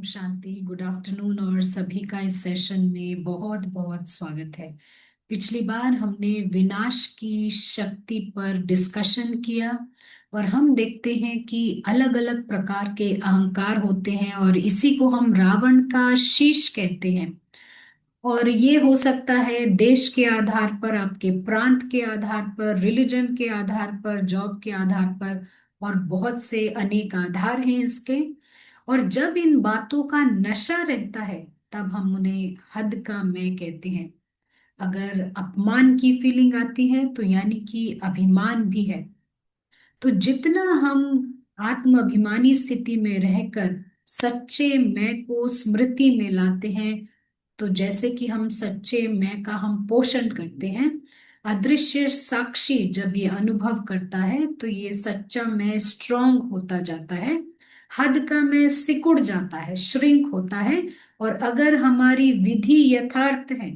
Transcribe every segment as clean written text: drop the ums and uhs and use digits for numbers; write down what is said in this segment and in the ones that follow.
Om Shanti. Good afternoon और सभी का इस सेशन में बहुत बहुत स्वागत है। पिछली बार हमने विनाश की शक्ति पर डिस्कशन किया और हम देखते हैं कि अलग अलग प्रकार के अहंकार होते हैं और इसी को हम रावण का शीश कहते हैं। और ये हो सकता है देश के आधार पर, आपके प्रांत के आधार पर, रिलीजन के आधार पर, जॉब के आधार पर, और बहुत से अनेक आधार हैं इसके। और जब इन बातों का नशा रहता है तब हम उन्हें हद का मैं कहते हैं। अगर अपमान की फीलिंग आती है तो यानी कि अभिमान भी है। तो जितना हम आत्म अभिमानी स्थिति में रहकर सच्चे मैं को स्मृति में लाते हैं, तो जैसे कि हम सच्चे मैं का हम पोषण करते हैं, अदृश्य साक्षी जब ये अनुभव करता है तो ये सच्चा मैं स्ट्रांग होता जाता है। हद का मैं सिकुड़ जाता है, श्रिंक होता है। और अगर हमारी विधि यथार्थ है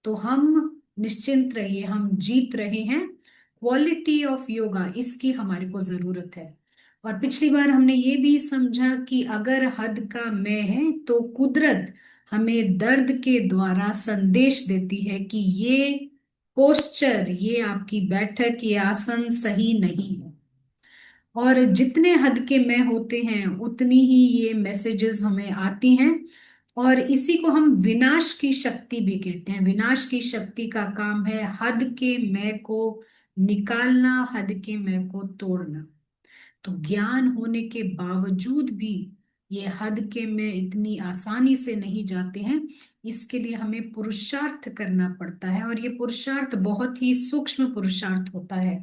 तो हम निश्चिंत रहिए, हम जीत रहे हैं। क्वालिटी ऑफ योगा, इसकी हमारे को जरूरत है। और पिछली बार हमने ये भी समझा कि अगर हद का मैं है तो कुदरत हमें दर्द के द्वारा संदेश देती है कि ये पोस्चर, ये आपकी बैठक, ये आसन सही नहीं है। और जितने हद के में होते हैं उतनी ही ये मैसेजेस हमें आती हैं। और इसी को हम विनाश की शक्ति भी कहते हैं। विनाश की शक्ति का काम है हद के मैं को निकालना, हद के मैं को तोड़ना। तो ज्ञान होने के बावजूद भी ये हद के में इतनी आसानी से नहीं जाते हैं। इसके लिए हमें पुरुषार्थ करना पड़ता है और ये पुरुषार्थ बहुत ही सूक्ष्म पुरुषार्थ होता है।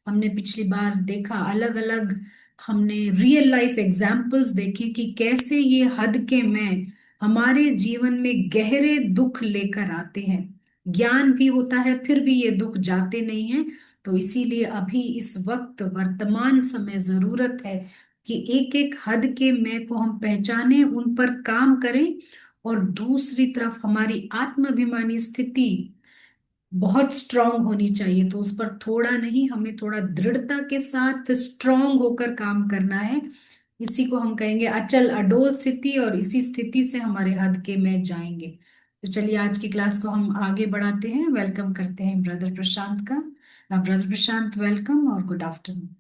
हमने पिछली बार देखा अलग अलग, हमने रियल लाइफ एग्जाम्पल्स देखे कि कैसे ये हद के मैं हमारे जीवन में गहरे दुख लेकर आते हैं। ज्ञान भी होता है फिर भी ये दुख जाते नहीं हैं। तो इसीलिए अभी इस वक्त वर्तमान समय जरूरत है कि एक एक हद के मैं को हम पहचाने, उन पर काम करें। और दूसरी तरफ हमारी आत्माभिमानी स्थिति बहुत स्ट्रांग होनी चाहिए, तो उस पर थोड़ा नहीं, हमें थोड़ा दृढ़ता के साथ स्ट्रांग होकर काम करना है। इसी को हम कहेंगे अचल अडोल स्थिति, और इसी स्थिति से हमारे हद के में जाएंगे। तो चलिए आज की क्लास को हम आगे बढ़ाते हैं। वेलकम करते हैं ब्रदर प्रशांत का। ब्रदर प्रशांत, वेलकम और good afternoon.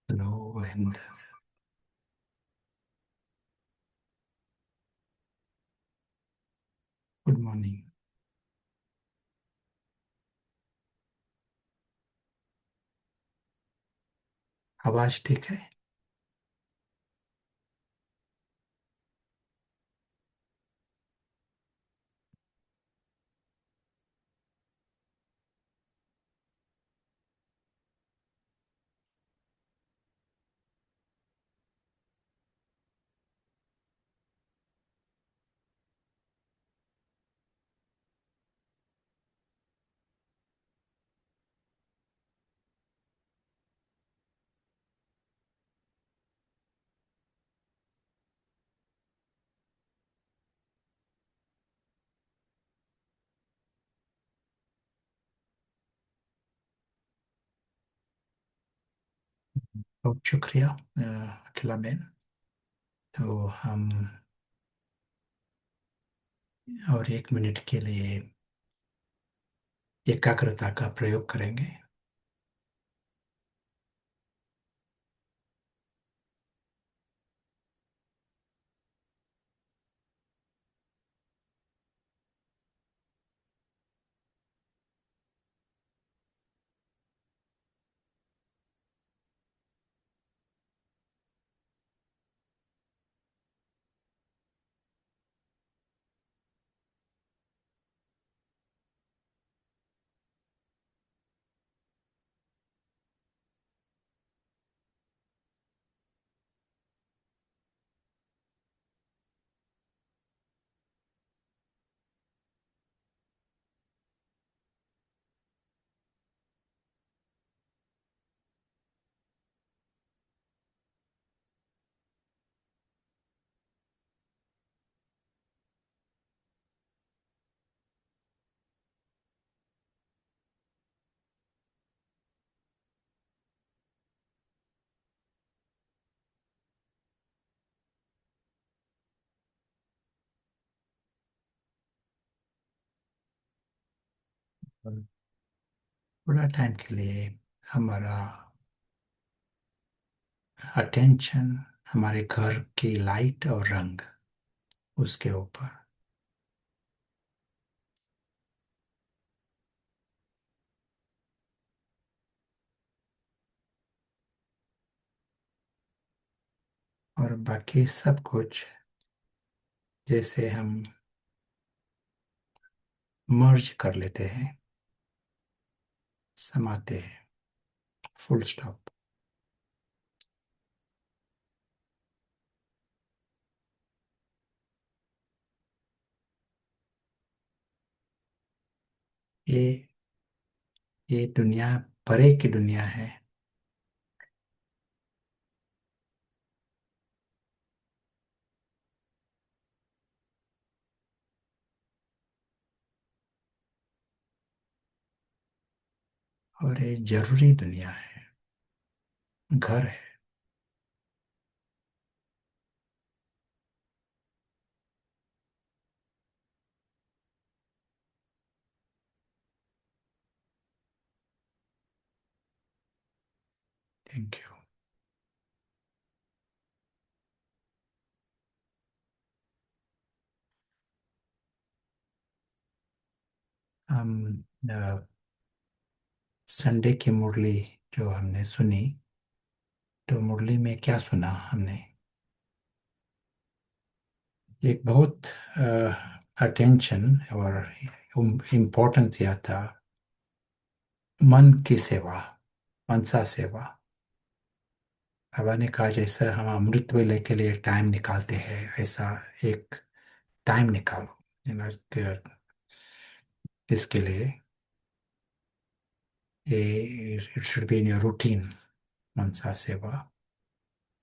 Hello and good morning. आवाज ठीक है? बहुत शुक्रिया अखिला मैम। तो हम और 1 मिनट के लिए एकाग्रता का प्रयोग करेंगे। और थोड़ा टाइम के लिए हमारा अटेंशन हमारे घर की लाइट और रंग उसके ऊपर। और बाकी सब कुछ जैसे हम मर्ज कर लेते हैं, समाते हैं, फुल स्टॉप। ये ये दुनिया परे की दुनिया है। और ये जरूरी दुनिया है, घर है। Thank you. हम संडे की मुरली जो हमने सुनी, तो मुरली में क्या सुना हमने? एक बहुत अटेंशन और इम्पोर्टेंस दिया था, मन की सेवा, मनसा सेवा। बाबा ने कहा जैसा हम अमृत वेले के लिए टाइम निकालते हैं, ऐसा एक टाइम निकालो, यू नो, इसके लिए। ये it should be in your routine, मनसा सेवा।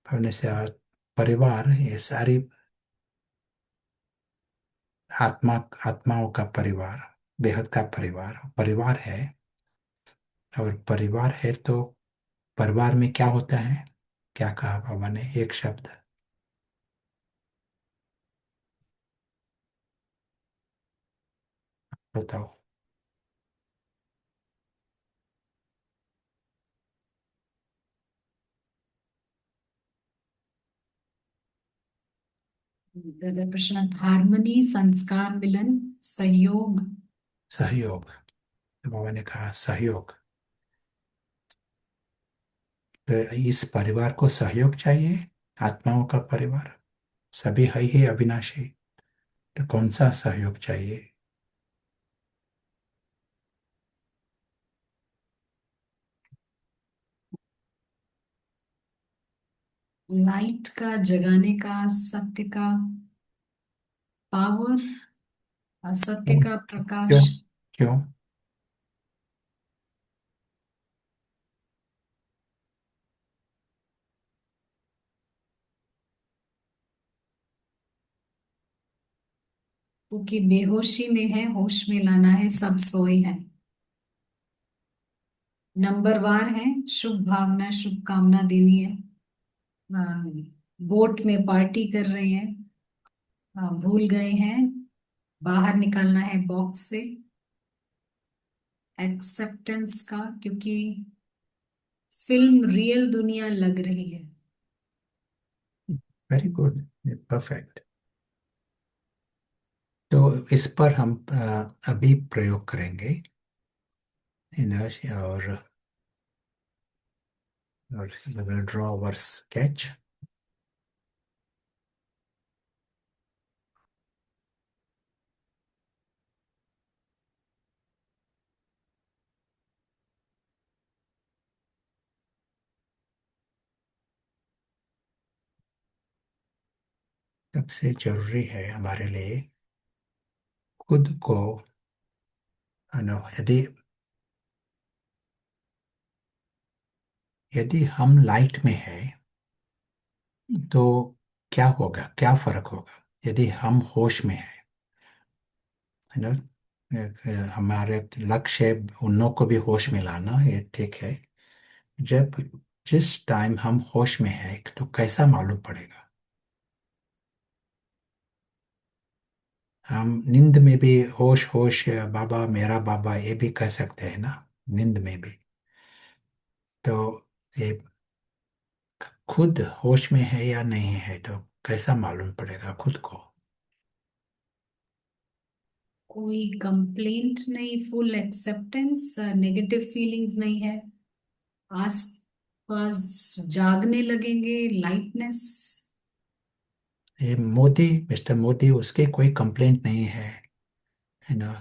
होने से परिवार, ये सारी आत्मा, आत्माओं का परिवार, बेहद का परिवार परिवार है। और परिवार है तो परिवार में क्या होता है? क्या कहा बाबा ने? एक शब्द बताओ। ब्रदर प्रशांत, हार्मनी, संस्कार, मिलन, सहयोग। सहयोग। तो बाबा ने कहा सहयोग। तो इस परिवार को सहयोग चाहिए, आत्माओं का परिवार। सभी है ही अविनाशी, तो कौन सा सहयोग चाहिए? लाइट का, जगाने का, सत्य का पावर, असत्य क्यों? का क्यों? प्रकाश। क्यों? क्योंकि बेहोशी में है, होश में लाना है, सब सोए हैं। नंबरवार है, शुभ भावना, शुभकामना देनी है। हाँ, बोट में पार्टी कर रहे हैं। हाँ, भूल गए हैं, बाहर निकालना है बॉक्स से। एक्सेप्टेंस का, क्योंकि फिल्म रियल दुनिया लग रही है। Very good, perfect. तो इस पर हम अभी प्रयोग करेंगे, और ड्रॉ अवर स्केच। सबसे जरूरी है हमारे लिए खुद को, यदि यदि हम लाइट में है तो क्या होगा, क्या फर्क होगा यदि हम होश में है? है ना? हमारे लक्ष्य है उन को भी होश में लाना, ये ठीक है। जब जिस टाइम हम होश में है तो कैसा मालूम पड़ेगा? हम नींद में भी होश होश बाबा मेरा बाबा ये भी कह सकते हैं ना, नींद में भी। तो ये खुद होश में है या नहीं है तो कैसा मालूम पड़ेगा खुद को। कोई कंप्लेंट नहीं, फुल एक्सेप्टेंस, नेगेटिव फीलिंग्स नहीं है, आस पास जागने लगेंगे, लाइटनेस। ये मोदी, मिस्टर मोदी, उसके कोई कंप्लेंट नहीं है, है ना,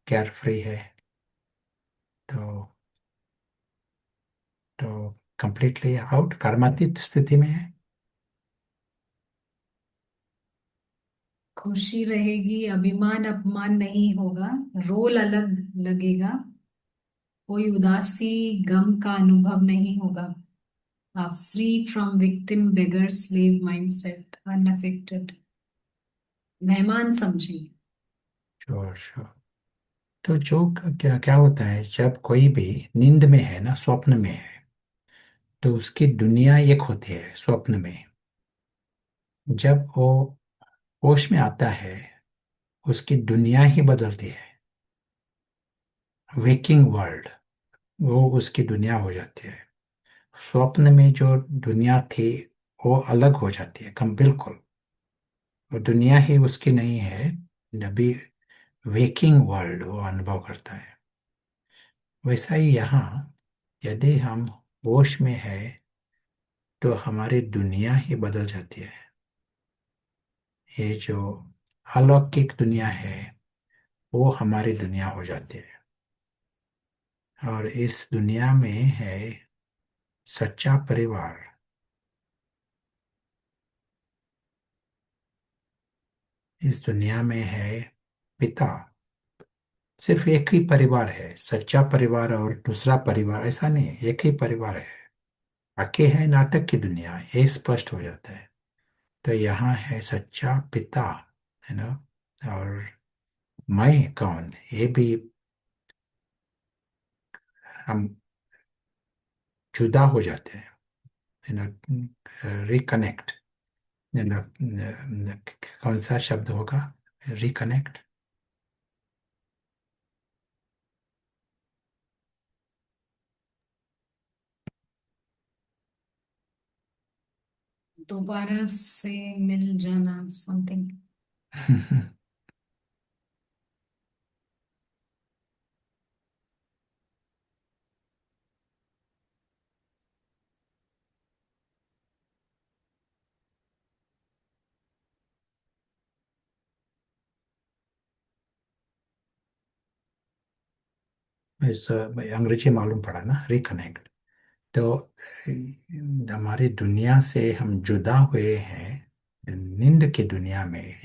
केयर फ्री है। तो तो कंप्लीटली आउट कर्मातीत स्थिति में है। खुशी रहेगी, अभिमान अपमान नहीं होगा, रोल अलग लगेगा, कोई उदासी गम का अनुभव नहीं होगा। Free from victim beggar slave mindset, unaffected, मेहमान समझिए। Sure sure. तो जो क्या क्या होता है जब कोई भी नींद में है ना, स्वप्न में है, तो उसकी दुनिया एक होती है स्वप्न में। जब वो होश में आता है, उसकी दुनिया ही बदलती है। वेकिंग वर्ल्ड, वो उसकी दुनिया हो जाती है। स्वप्न में जो दुनिया थी वो अलग हो जाती है, कम बिल्कुल। वो दुनिया ही उसकी नहीं है। अभी वेकिंग वर्ल्ड वो अनुभव करता है। वैसा ही यहाँ, यदि हम होश में है तो हमारी दुनिया ही बदल जाती है। ये जो अलौकिक दुनिया है वो हमारी दुनिया हो जाती है। और इस दुनिया में है सच्चा परिवार। इस दुनिया में है पिता। सिर्फ एक ही परिवार है, सच्चा परिवार और दूसरा परिवार ऐसा नहीं है, एक ही परिवार है। बाकी है नाटक की दुनिया, ये स्पष्ट हो जाता है। तो यहाँ है सच्चा पिता, है ना। और मैं कौन, ये भी हम जुदा हो जाते हैं, है ना, रिकनेक्ट, है ना। कौन सा शब्द होगा, रिकनेक्ट। दोबारा से मिल जाना, समथिंग। अंग्रेजी मालूम पड़ा ना, रिकनेक्ट। तो हमारी दुनिया से हम जुदा हुए हैं नींद की दुनिया में,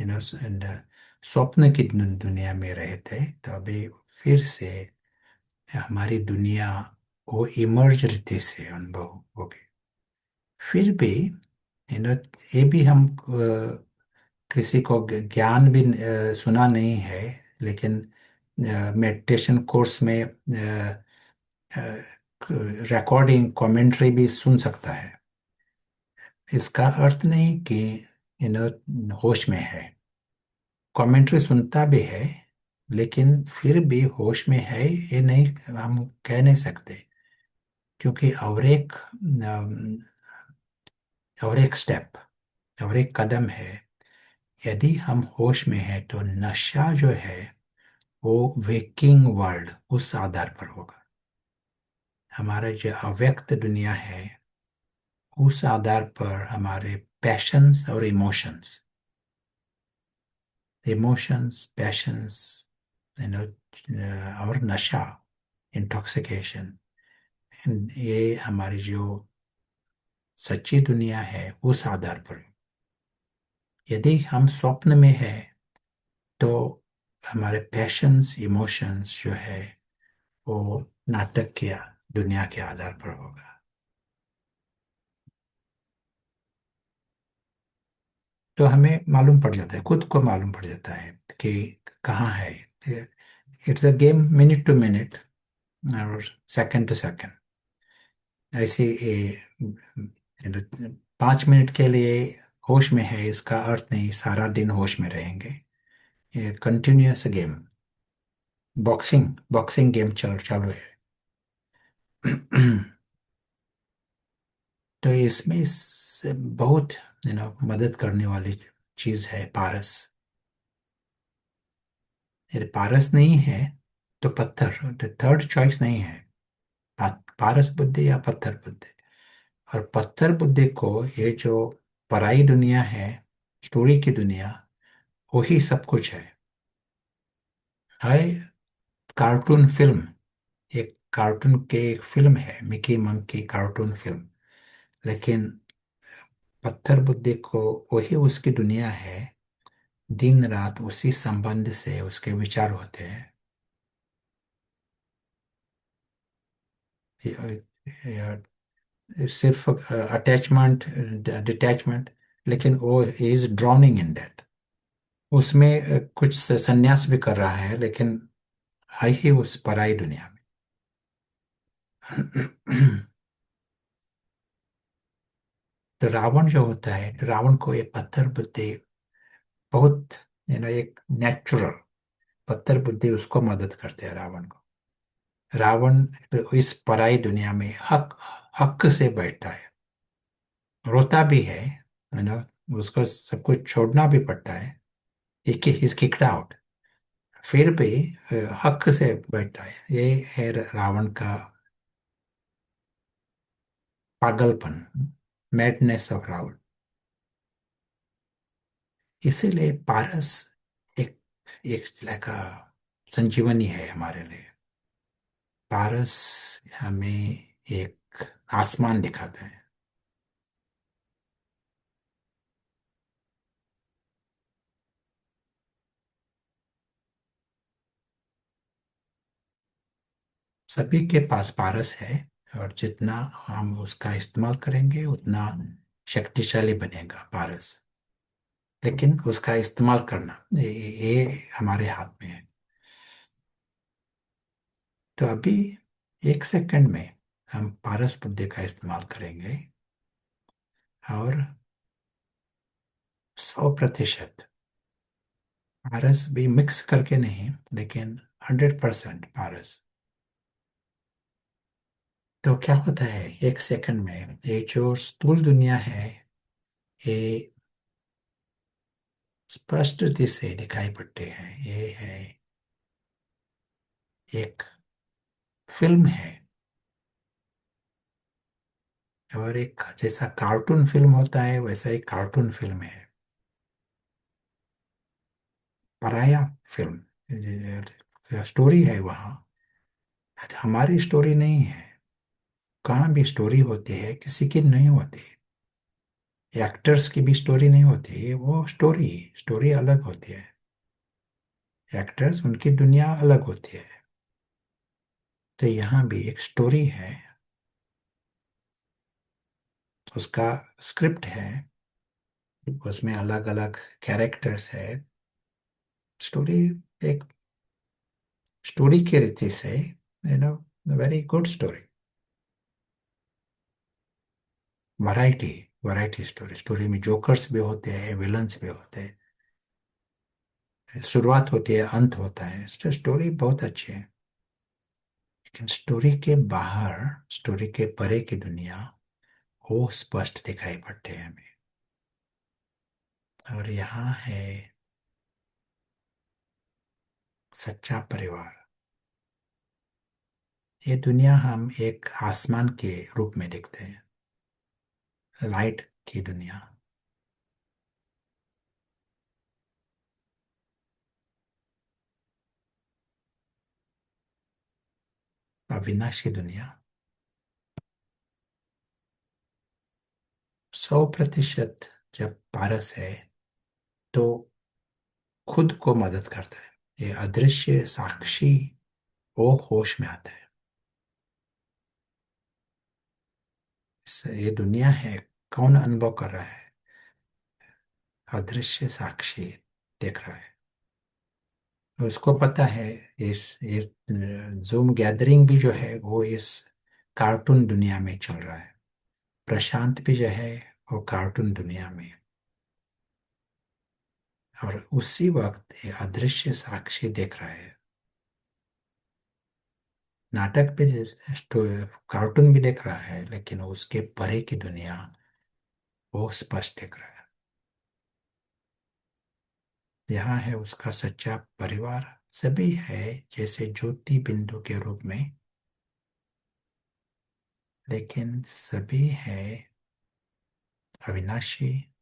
स्वप्न की दुनिया में रहे थे। तो अभी फिर से हमारी दुनिया वो इमर्ज रीति से अनुभव होगी। फिर भी यू नो ये भी हम किसी को ज्ञान भी सुना नहीं है, लेकिन मेडिटेशन कोर्स में रिकॉर्डिंग कमेंट्री भी सुन सकता है। इसका अर्थ नहीं कि होश में है, कमेंट्री सुनता भी है, लेकिन फिर भी होश में है ये नहीं हम कह नहीं सकते। क्योंकि और एक स्टेप, और एक कदम है। यदि हम होश में है तो नशा जो है वो वेकिंग वर्ल्ड उस आधार पर होगा। हमारा जो अव्यक्त दुनिया है उस आधार पर हमारे पैशंस और इमोशंस, पैशंस, यू नो और नशा, इंटॉक्सिकेशन, ये हमारी जो सच्ची दुनिया है उस आधार पर। यदि हम स्वप्न में है तो हमारे पैशंस इमोशंस जो है वो नाटक के दुनिया के आधार पर होगा। तो हमें मालूम पड़ जाता है, खुद को मालूम पड़ जाता है कि कहाँ है। It's a game, minute to minute और सेकंड टू सेकंड। ऐसे 5 मिनट के लिए होश में है इसका अर्थ नहीं सारा दिन होश में रहेंगे। ये continuous game, boxing boxing game चल चालू है। तो इसमें बहुत मदद करने वाली चीज है पारस। यदि पारस नहीं है तो पत्थर, तो थर्ड चॉइस नहीं है। पारस बुद्धि या पत्थर बुद्धि। और पत्थर बुद्धि को ये जो पराई दुनिया है, स्टोरी की दुनिया, वही सब कुछ है। कार्टून फिल्म, एक कार्टून के एक फिल्म है मिकी मंकी कार्टून फिल्म, लेकिन पत्थर बुद्धि को वही उसकी दुनिया है। दिन रात उसी संबंध से उसके विचार होते हैं। सिर्फ अटैचमेंट, डिटैचमेंट, लेकिन वो इज ड्रॉनिंग इन दैट। उसमें कुछ संन्यास भी कर रहा है, लेकिन है ही उस पराई दुनिया में। तो रावण जो होता है, तो रावण को ये पत्थर बुद्धि बहुत, एक नेचुरल पत्थर बुद्धि उसको मदद करते हैं रावण को। रावण तो इस पराई दुनिया में हक हक से बैठा है, रोता भी है ना, उसको सब कुछ छोड़ना भी पड़ता है, इज किक्ड आउट, फिर भी हक से बैठा है। ये है रावण का पागलपन, मैडनेस ऑफ रावण। इसीलिए पारस एक एक तरह का संजीवनी है हमारे लिए। पारस हमें एक आसमान दिखाता है। सभी के पास पारस है, और जितना हम उसका इस्तेमाल करेंगे उतना शक्तिशाली बनेगा पारस। लेकिन उसका इस्तेमाल करना ये हमारे हाथ में है। तो अभी 1 सेकंड में हम पारस बुद्धि का इस्तेमाल करेंगे, और 100% पारस भी मिक्स करके नहीं, लेकिन 100% पारस। तो क्या होता है 1 सेकंड में, ये जो स्थूल दुनिया है ये स्पष्ट रीति से दिखाई पड़ते हैं। ये है एक फिल्म है, और एक जैसा कार्टून फिल्म होता है वैसा एक कार्टून फिल्म है, पराया फिल्म स्टोरी है वहाँ। हमारी स्टोरी नहीं है। कहाँ भी स्टोरी होती है किसी की नहीं होती, एक्टर्स की भी स्टोरी नहीं होती है, वो स्टोरी स्टोरी अलग होती है। एक्टर्स उनकी दुनिया अलग होती है। तो यहाँ भी एक स्टोरी है, उसका स्क्रिप्ट है, उसमें अलग अलग कैरेक्टर्स है। स्टोरी एक स्टोरी की रीति से, very good story. Variety, variety story, story में जोकर्स भी होते हैं, विलन्स भी होते हैं, शुरुआत होती है अंत होता है, स्टोरी बहुत अच्छी है। लेकिन स्टोरी के बाहर, स्टोरी के परे की दुनिया, वो स्पष्ट दिखाई पड़ते हैं हमें। और यहाँ है सच्चा परिवार। ये दुनिया हम एक आसमान के रूप में देखते हैं, लाइट की दुनिया। अविनाशी दुनिया। 100% जब पारस है तो खुद को मदद करता है। ये अदृश्य साक्षी वो होश में आता है। ये दुनिया है, कौन अनुभव कर रहा है? अदृश्य साक्षी देख रहा है। उसको पता है इस ये जूम गैदरिंग भी जो है वो इस कार्टून दुनिया में चल रहा है। प्रशांत भी जो है वो कार्टून दुनिया में है। और उसी वक्त ये अदृश्य साक्षी देख रहा है। नाटक भी, कार्टून भी देख रहा है, लेकिन उसके परे की दुनिया वो स्पष्ट दिख रहा है। यहाँ है उसका सच्चा परिवार। सभी है जैसे ज्योति बिंदु के रूप में, लेकिन सभी है अविनाशी।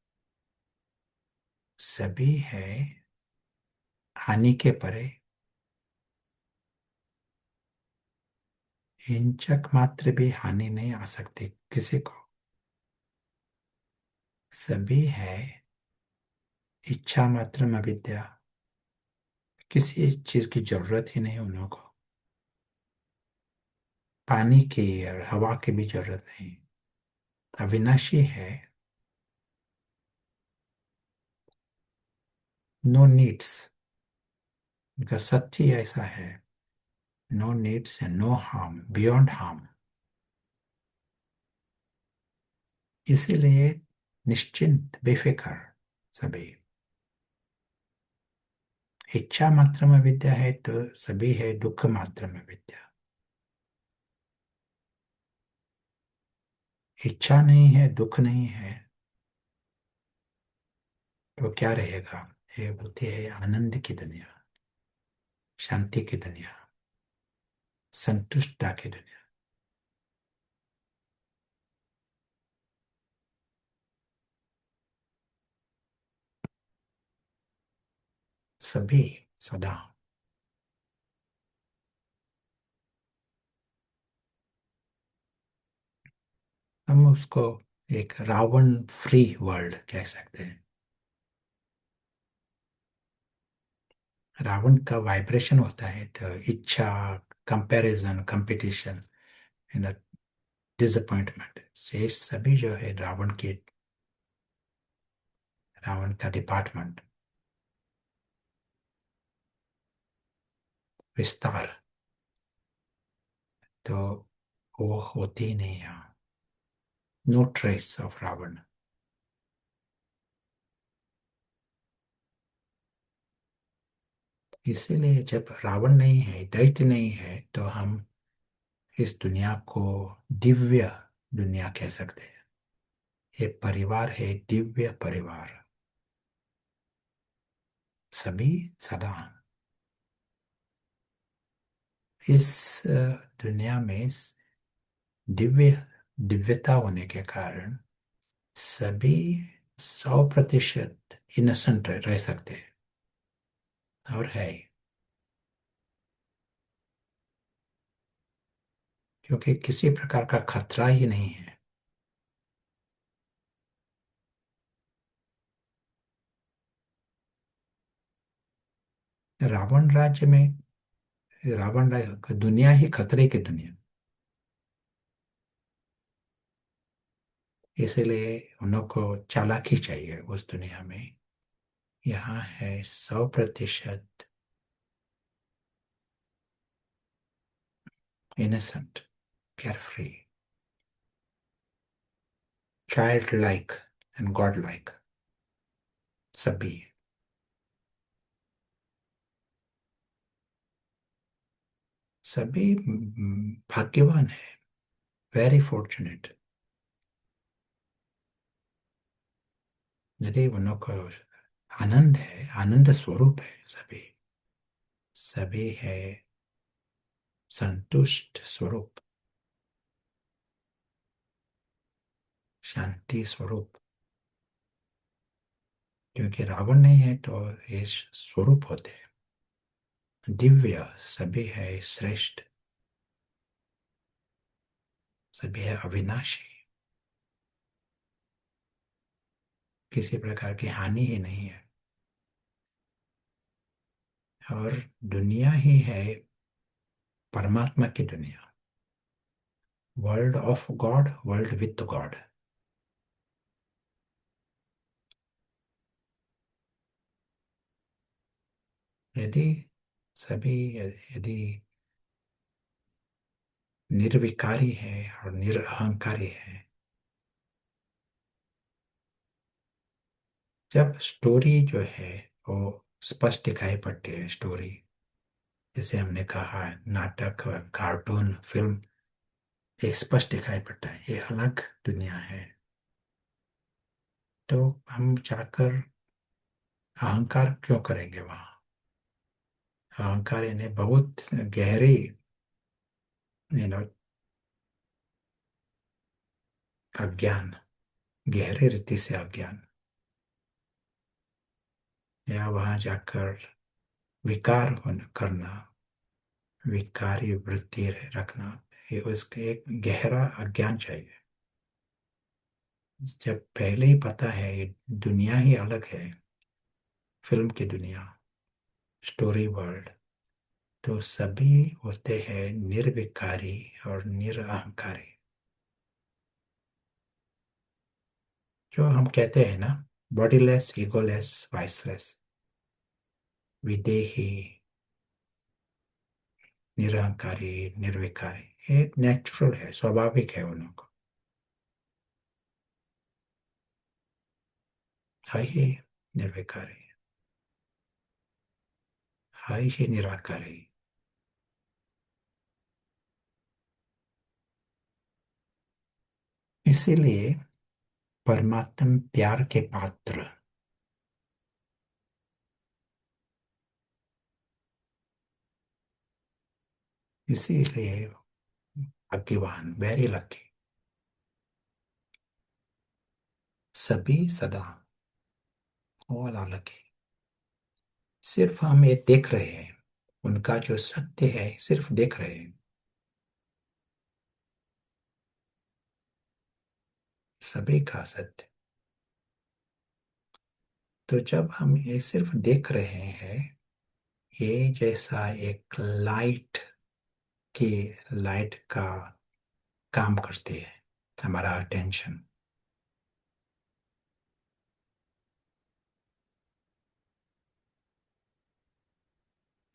सभी है हानि के परे। इंचक मात्र भी हानि नहीं आ सकती किसी को। सभी है इच्छा मात्र में विद्या। किसी चीज की जरूरत ही नहीं उन लोगों को। पानी की और हवा की भी जरूरत नहीं। अविनाशी है। No needs. उनका सत्य ही ऐसा है। No needs and no harm, beyond harm. इसीलिए निश्चिंत, बेफिक्र सभी। इच्छा मात्र में विद्या है तो सभी है दुख मात्र में विद्या। इच्छा नहीं है, दुख नहीं है, तो क्या रहेगा? ये होती है आनंद की दुनिया, शांति की दुनिया, संतुष्टता की दुनिया। सभी सदा। हम उसको एक रावण फ्री वर्ल्ड कह सकते हैं। रावण का वाइब्रेशन होता है तो इच्छा, कंपैरिजन, कंपटीशन, डिसअपॉइंटमेंट, ये सभी जो है रावण का डिपार्टमेंट, विस्तार, तो वो होती ही नहीं यहाँ। No trace of Ravan. इसीलिए जब रावण नहीं है, दैत्य नहीं है, तो हम इस दुनिया को दिव्य दुनिया कह सकते हैं। ये परिवार है दिव्य परिवार। सभी सदा। इस दुनिया में दिव्य दिव्यता होने के कारण सभी 100% इनोसेंट रह सकते हैं। और है, क्योंकि किसी प्रकार का खतरा ही नहीं है। रावण राज्य में, रावण राज्य दुनिया ही खतरे की दुनिया। इसीलिए उन लोग को चालाकी चाहिए उस दुनिया में। यहाँ है 100% innocent, carefree, child like and God like. सभी सभी भाग्यवान है, वेरी फॉर्चुनेट। यदि उन लोग को आनंद है, आनंद स्वरूप है सभी। सभी है संतुष्ट स्वरूप, शांति स्वरूप। क्योंकि रावण नहीं है तो ये स्वरूप होते हैं दिव्य। सभी है श्रेष्ठ, सभी है अविनाशी। किसी प्रकार की हानि ही नहीं है। और दुनिया ही है परमात्मा की दुनिया, world of God, world with God. यदि सभी, यदि निर्विकारी है और निरहंकारी है, जब स्टोरी जो है वो स्पष्ट दिखाई पड़ती है स्टोरी। जैसे हमने कहा, नाटक, कार्टून, फिल्म, ये स्पष्ट दिखाई पड़ता है, ये अलग दुनिया है। तो हम जाकर अहंकार क्यों करेंगे वहाँ? अहंकार इन्हें बहुत गहरी, यू नो, अज्ञान, गहरे रीति से अज्ञान, या वहाँ जाकर विकार करना, विकारी वृत्ति रखना, ये उसके एक गहरा अज्ञान चाहिए। जब पहले ही पता है ये दुनिया ही अलग है, फिल्म की दुनिया, स्टोरी वर्ल्ड, तो सभी होते हैं निर्विकारी और निरअहंकारी। जो हम कहते हैं ना, बॉडीलेस, ईगोलेस, वाइसलेस, विदेही, निरहंकारी, निर्विकारी, ये नेचुरल है, स्वाभाविक है उन लोग। है ही निर्विकारी, है ही निराकारी। इसीलिए परमात्म प्यार के पात्र, इसीलिए भाग्यवान, वेरी लकी, सभी सदा, ऑल आर लकी। सिर्फ हम ये देख रहे हैं, उनका जो सत्य है सिर्फ देख रहे हैं, सभी का सत्य। तो जब हम ये सिर्फ देख रहे हैं, ये जैसा एक लाइट की, लाइट का काम करती है हमारा अटेंशन।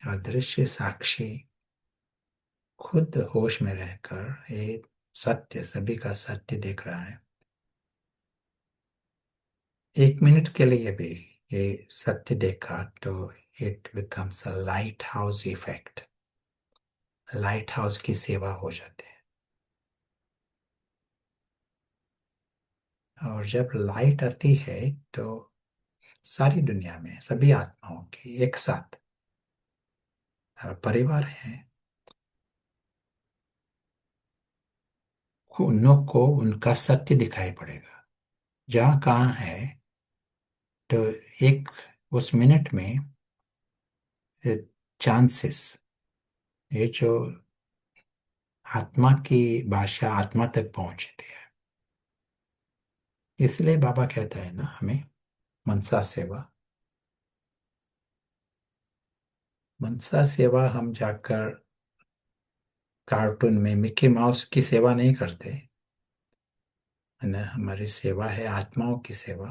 अदृश्य साक्षी खुद होश में रहकर ये सत्य, सभी का सत्य देख रहा है। एक मिनट के लिए भी ये सत्य देखा तो it becomes a light house effect, light house की सेवा हो जाती है। और जब लाइट आती है तो सारी दुनिया में सभी आत्माओं की एक साथ परिवार है, उन को उनका सत्य दिखाई पड़ेगा। जहाँ कहाँ है, तो एक उस मिनट में चांसेस, ये जो आत्मा की भाषा आत्मा तक पहुंचती है। इसलिए बाबा कहता है ना हमें, मनसा सेवा। मनसा सेवा हम जाकर कार्टून में मिक्की माउस की सेवा नहीं करते, है ना, हमारी सेवा है आत्माओं की सेवा।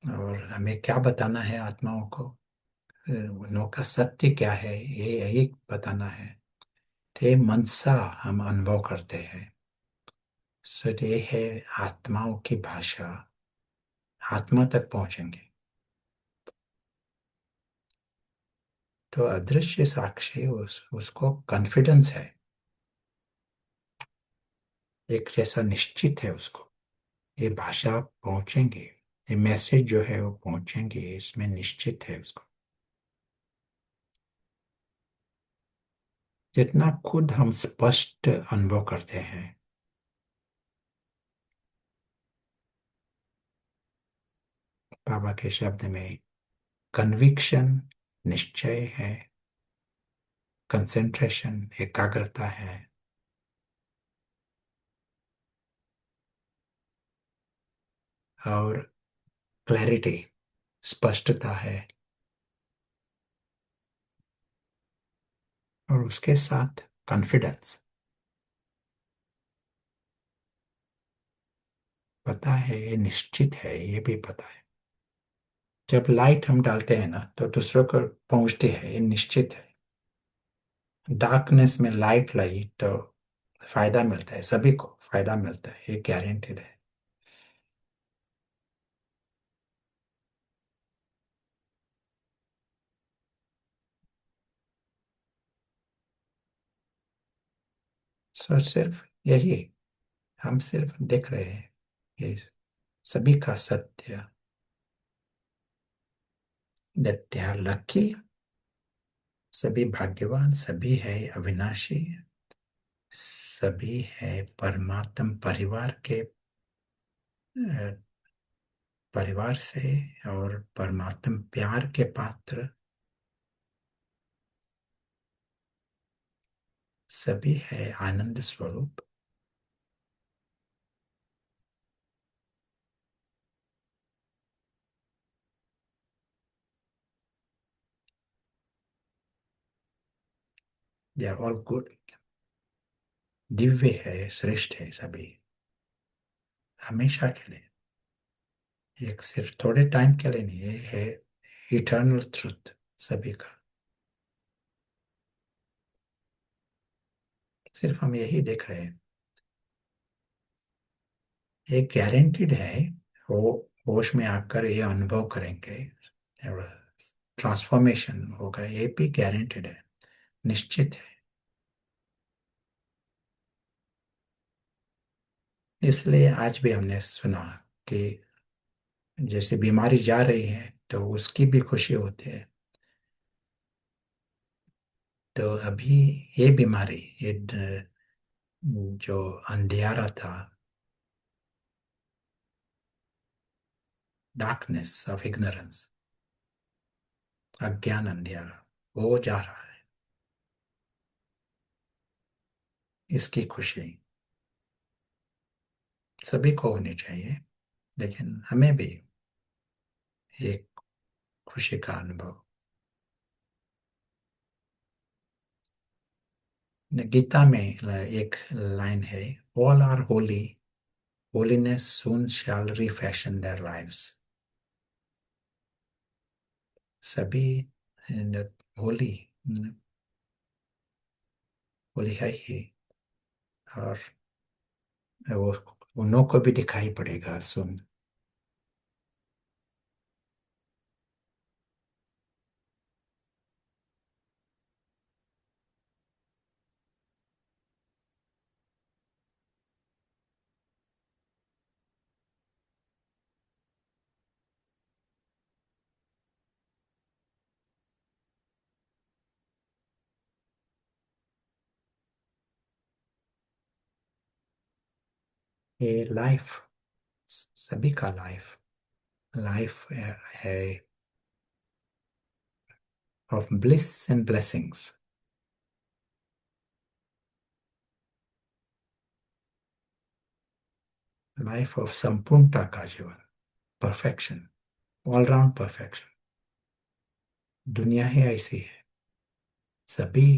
और हमें क्या बताना है आत्माओं को, उनका सत्य क्या है, ये यही बताना है। तो ये मनसा हम अनुभव करते हैं। सो ये है आत्माओं की भाषा, आत्मा तक पहुंचेंगे। तो अदृश्य साक्षी उसको कॉन्फिडेंस है, एक जैसा निश्चित है उसको, ये भाषा पहुंचेंगे, ये मैसेज जो है वो पहुंचेंगे, इसमें निश्चित है उसको। जितना खुद हम स्पष्ट अनुभव करते हैं, बाबा के शब्द में कन्विक्शन निश्चय है, कंसेंट्रेशन एकाग्रता है, और क्लैरिटी स्पष्टता है, और उसके साथ कॉन्फिडेंस, पता है ये निश्चित है, ये भी पता है। जब लाइट हम डालते हैं ना तो दूसरों को पहुंचती है, ये निश्चित है। डार्कनेस में लाइट लाई तो फायदा मिलता है, सभी को फायदा मिलता है, ये गारंटेड है। सो सिर्फ यही हम सिर्फ देख रहे हैं ये सभी का सत्य, that they are lucky, सभी भाग्यवान, सभी है अविनाशी, सभी है परमात्म परिवार के परिवार से, और परमात्म प्यार के पात्र सभी है आनंद स्वरूप। They are all good, Divya है, श्रेष्ठ है सभी, हमेशा के लिए, एक सिर्फ थोड़े टाइम के लिए नहीं, ये है इटर्नल ट्रुथ सभी का। सिर्फ हम यही देख रहे हैं, ये गारंटीड है, वो होश में आकर ये अनुभव करेंगे, ट्रांसफॉर्मेशन होगा, ये भी गारंटीड है, निश्चित है। इसलिए आज भी हमने सुना कि जैसे बीमारी जा रही है तो उसकी भी खुशी होती है। तो अभी ये बीमारी, ये जो अंधियारा था, डार्कनेस ऑफ इग्नोरेंस, अज्ञान अंधियारा, वो जा रहा है, इसकी खुशी सभी को होनी चाहिए, लेकिन हमें भी एक खुशी का अनुभव। गीता में एक लाइन है, all are holy, holiness soon shall refashion their lives. सभी होली, होली है ही, और वो उन्हों को भी दिखाई पड़ेगा सुन। ये लाइफ, सभी का लाइफ, लाइफ है of bliss and blessings, life of संपूर्णता का जीवन, परफेक्शन, ऑल राउंड परफेक्शन। दुनिया ही ऐसी है, सभी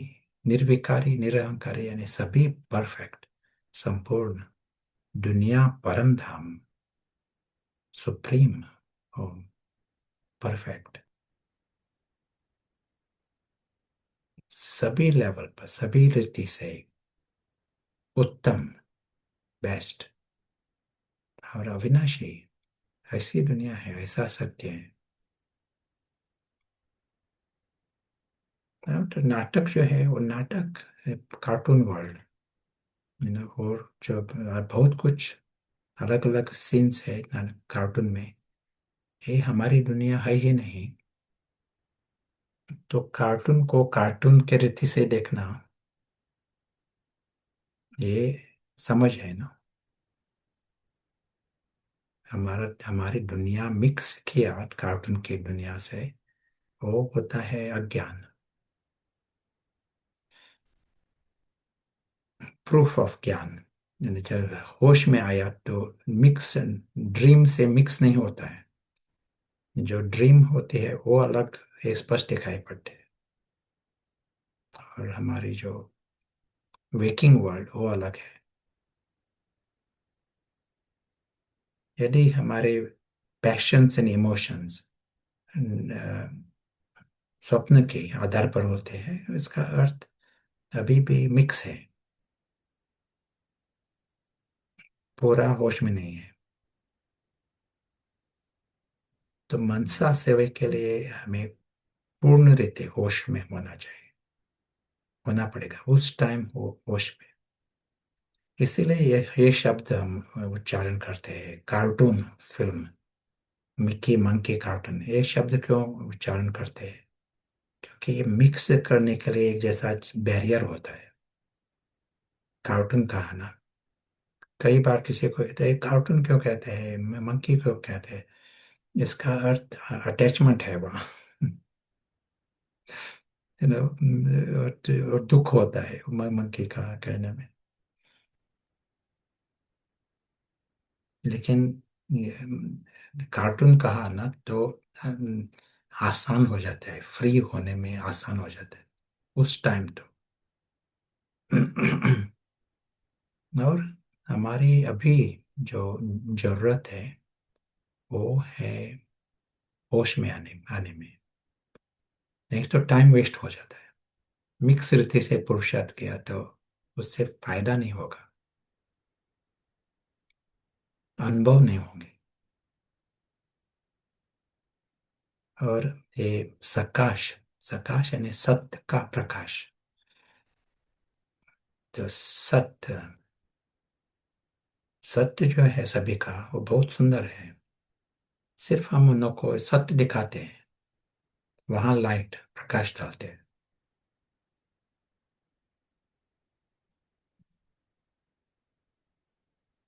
निर्विकारी निरहंकारी, यानी सभी परफेक्ट, संपूर्ण, दुनिया परम धाम, सुप्रीम होम, परफेक्ट, सभी लेवल पर, सभी रीति से उत्तम, बेस्ट और अविनाशी, ऐसी दुनिया है, ऐसा सत्य है। तो नाटक जो है वो नाटक, कार्टून वर्ल्ड, और जो बहुत कुछ अलग अलग सीन्स है कार्टून में, ये हमारी दुनिया है ही नहीं। तो कार्टून को कार्टून के रीति से देखना, ये समझ है ना, हमारी दुनिया मिक्स किया कार्टून की दुनिया से, वो होता है अज्ञान। प्रूफ ऑफ ज्ञान, यानी जब होश में आया तो मिक्स, ड्रीम से मिक्स नहीं होता है, जो ड्रीम होती है वो अलग, स्पष्ट दिखाई पड़ते हैं, और हमारी जो वेकिंग वर्ल्ड वो अलग है। यदि हमारे पैशंस एंड इमोशंस स्वप्न के आधार पर होते हैं, इसका अर्थ अभी भी मिक्स है, पूरा होश में नहीं है। तो मनसा सेवा के लिए हमें पूर्ण रीति होश में होना चाहिए, होना पड़ेगा उस टाइम, हो होश में। इसीलिए ये शब्द हम उच्चारण करते हैं, cartoon film, Mickey monkey cartoon, ये शब्द क्यों उच्चारण करते हैं? क्योंकि ये मिक्स करने के लिए एक जैसा बैरियर होता है। कार्टून कहा ना, कई बार किसी को कहते हैं कार्टून क्यों कहते हैं, मंकी क्यों कहते हैं, इसका अर्थ अटैचमेंट है वहाँ। यू नो, और दुख होता है मंकी का कहने में। लेकिन कार्टून कहा ना तो आसान हो जाता है, फ्री होने में आसान हो जाता है उस टाइम तो। और हमारी अभी जो जरूरत है वो है होश में आने आने में। नहीं तो टाइम वेस्ट हो जाता है। मिक्स रीति से पुरुषार्थ किया तो उससे फायदा नहीं होगा, अनुभव नहीं होंगे। और ये सकाश, सकाश यानी सत्य का प्रकाश, तो सत्य, सत्य जो है सभी का वो बहुत सुंदर है। सिर्फ हम उन लोग को सत्य दिखाते हैं, वहां लाइट प्रकाश डालते हैं।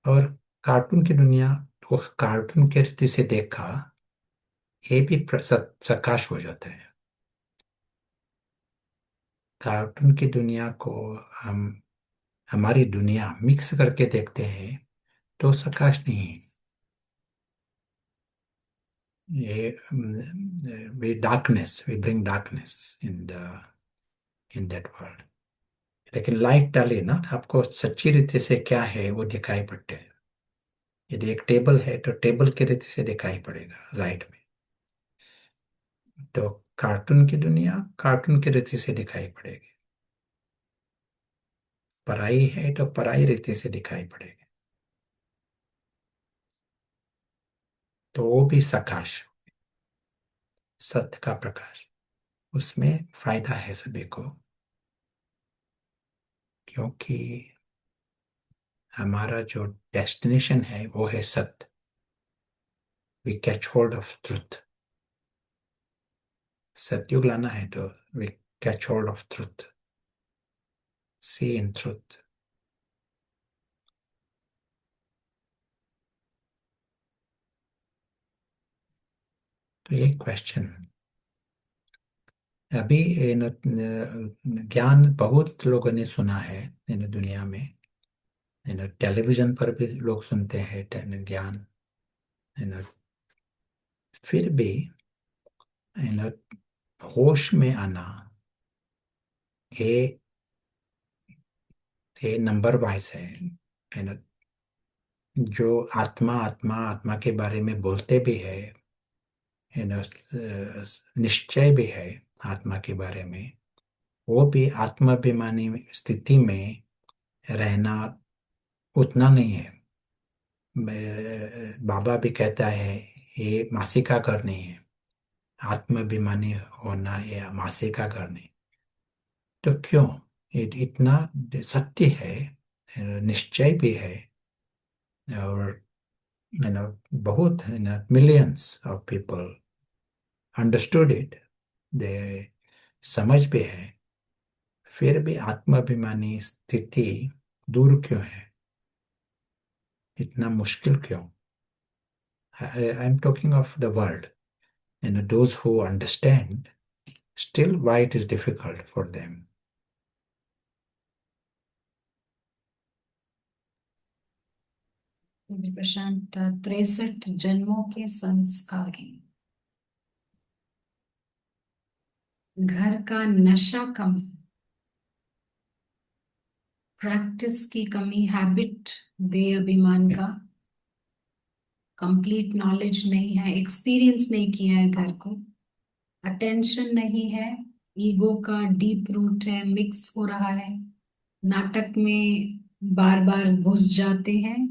और कार्टून की दुनिया, उस कार्टून के रीति से देखा, ये भी प्रकाश हो जाता है। कार्टून की दुनिया को हम हमारी दुनिया मिक्स करके देखते हैं तो प्रकाश नहीं है। ये we darkness, we bring darkness in the in that world. लेकिन लाइट डालिए ना, आपको सच्ची रीति से क्या है वो दिखाई पड़ते हैं। यदि एक टेबल है तो टेबल की रीति से दिखाई पड़ेगा लाइट में। तो कार्टून की दुनिया कार्टून की रीति से दिखाई पड़ेगी, पराई है तो पराई रीति से दिखाई पड़ेगी। तो वो भी प्रकाश, सत्य का प्रकाश, उसमें फायदा है सभी को। क्योंकि हमारा जो डेस्टिनेशन है वो है सत्य। We catch hold of truth. सत्युग लाना है तो we catch hold of truth, see in truth. तो ये क्वेश्चन अभी ज्ञान बहुत लोगों ने सुना है इन दुनिया में। टेलीविजन पर भी लोग सुनते हैं ज्ञान। इन फिर भी इन होश में आना, ये ये नंबर वाइज है। इन जो आत्मा आत्मा आत्मा के बारे में बोलते भी है, इन निश्चय भी है आत्मा के बारे में, वो भी आत्माभिमानी स्थिति में रहना उतना नहीं है। बाबा भी कहता है ये मासी का घर नहीं है, आत्माभिमानी होना ये मासी का घर नहीं। तो क्यों? ये इतना सत्य है, निश्चय भी है। और बहुत millions of people understood it, they समझ भी है। फिर भी आत्माभिमानी स्थिति दूर क्यों है? इतना मुश्किल क्यों? I am talking of the world, those who understand, still why it is difficult for them. प्रशांत, 63 जन्मों के संस्कार, घर का नशा कम, प्रैक्टिस की कमी, हैबिट दे अभिमान का, कंप्लीट नॉलेज नहीं है, एक्सपीरियंस नहीं किया है घर को, अटेंशन नहीं है, ईगो का डीप रूट है, मिक्स हो रहा है, नाटक में बार बार घुस जाते हैं,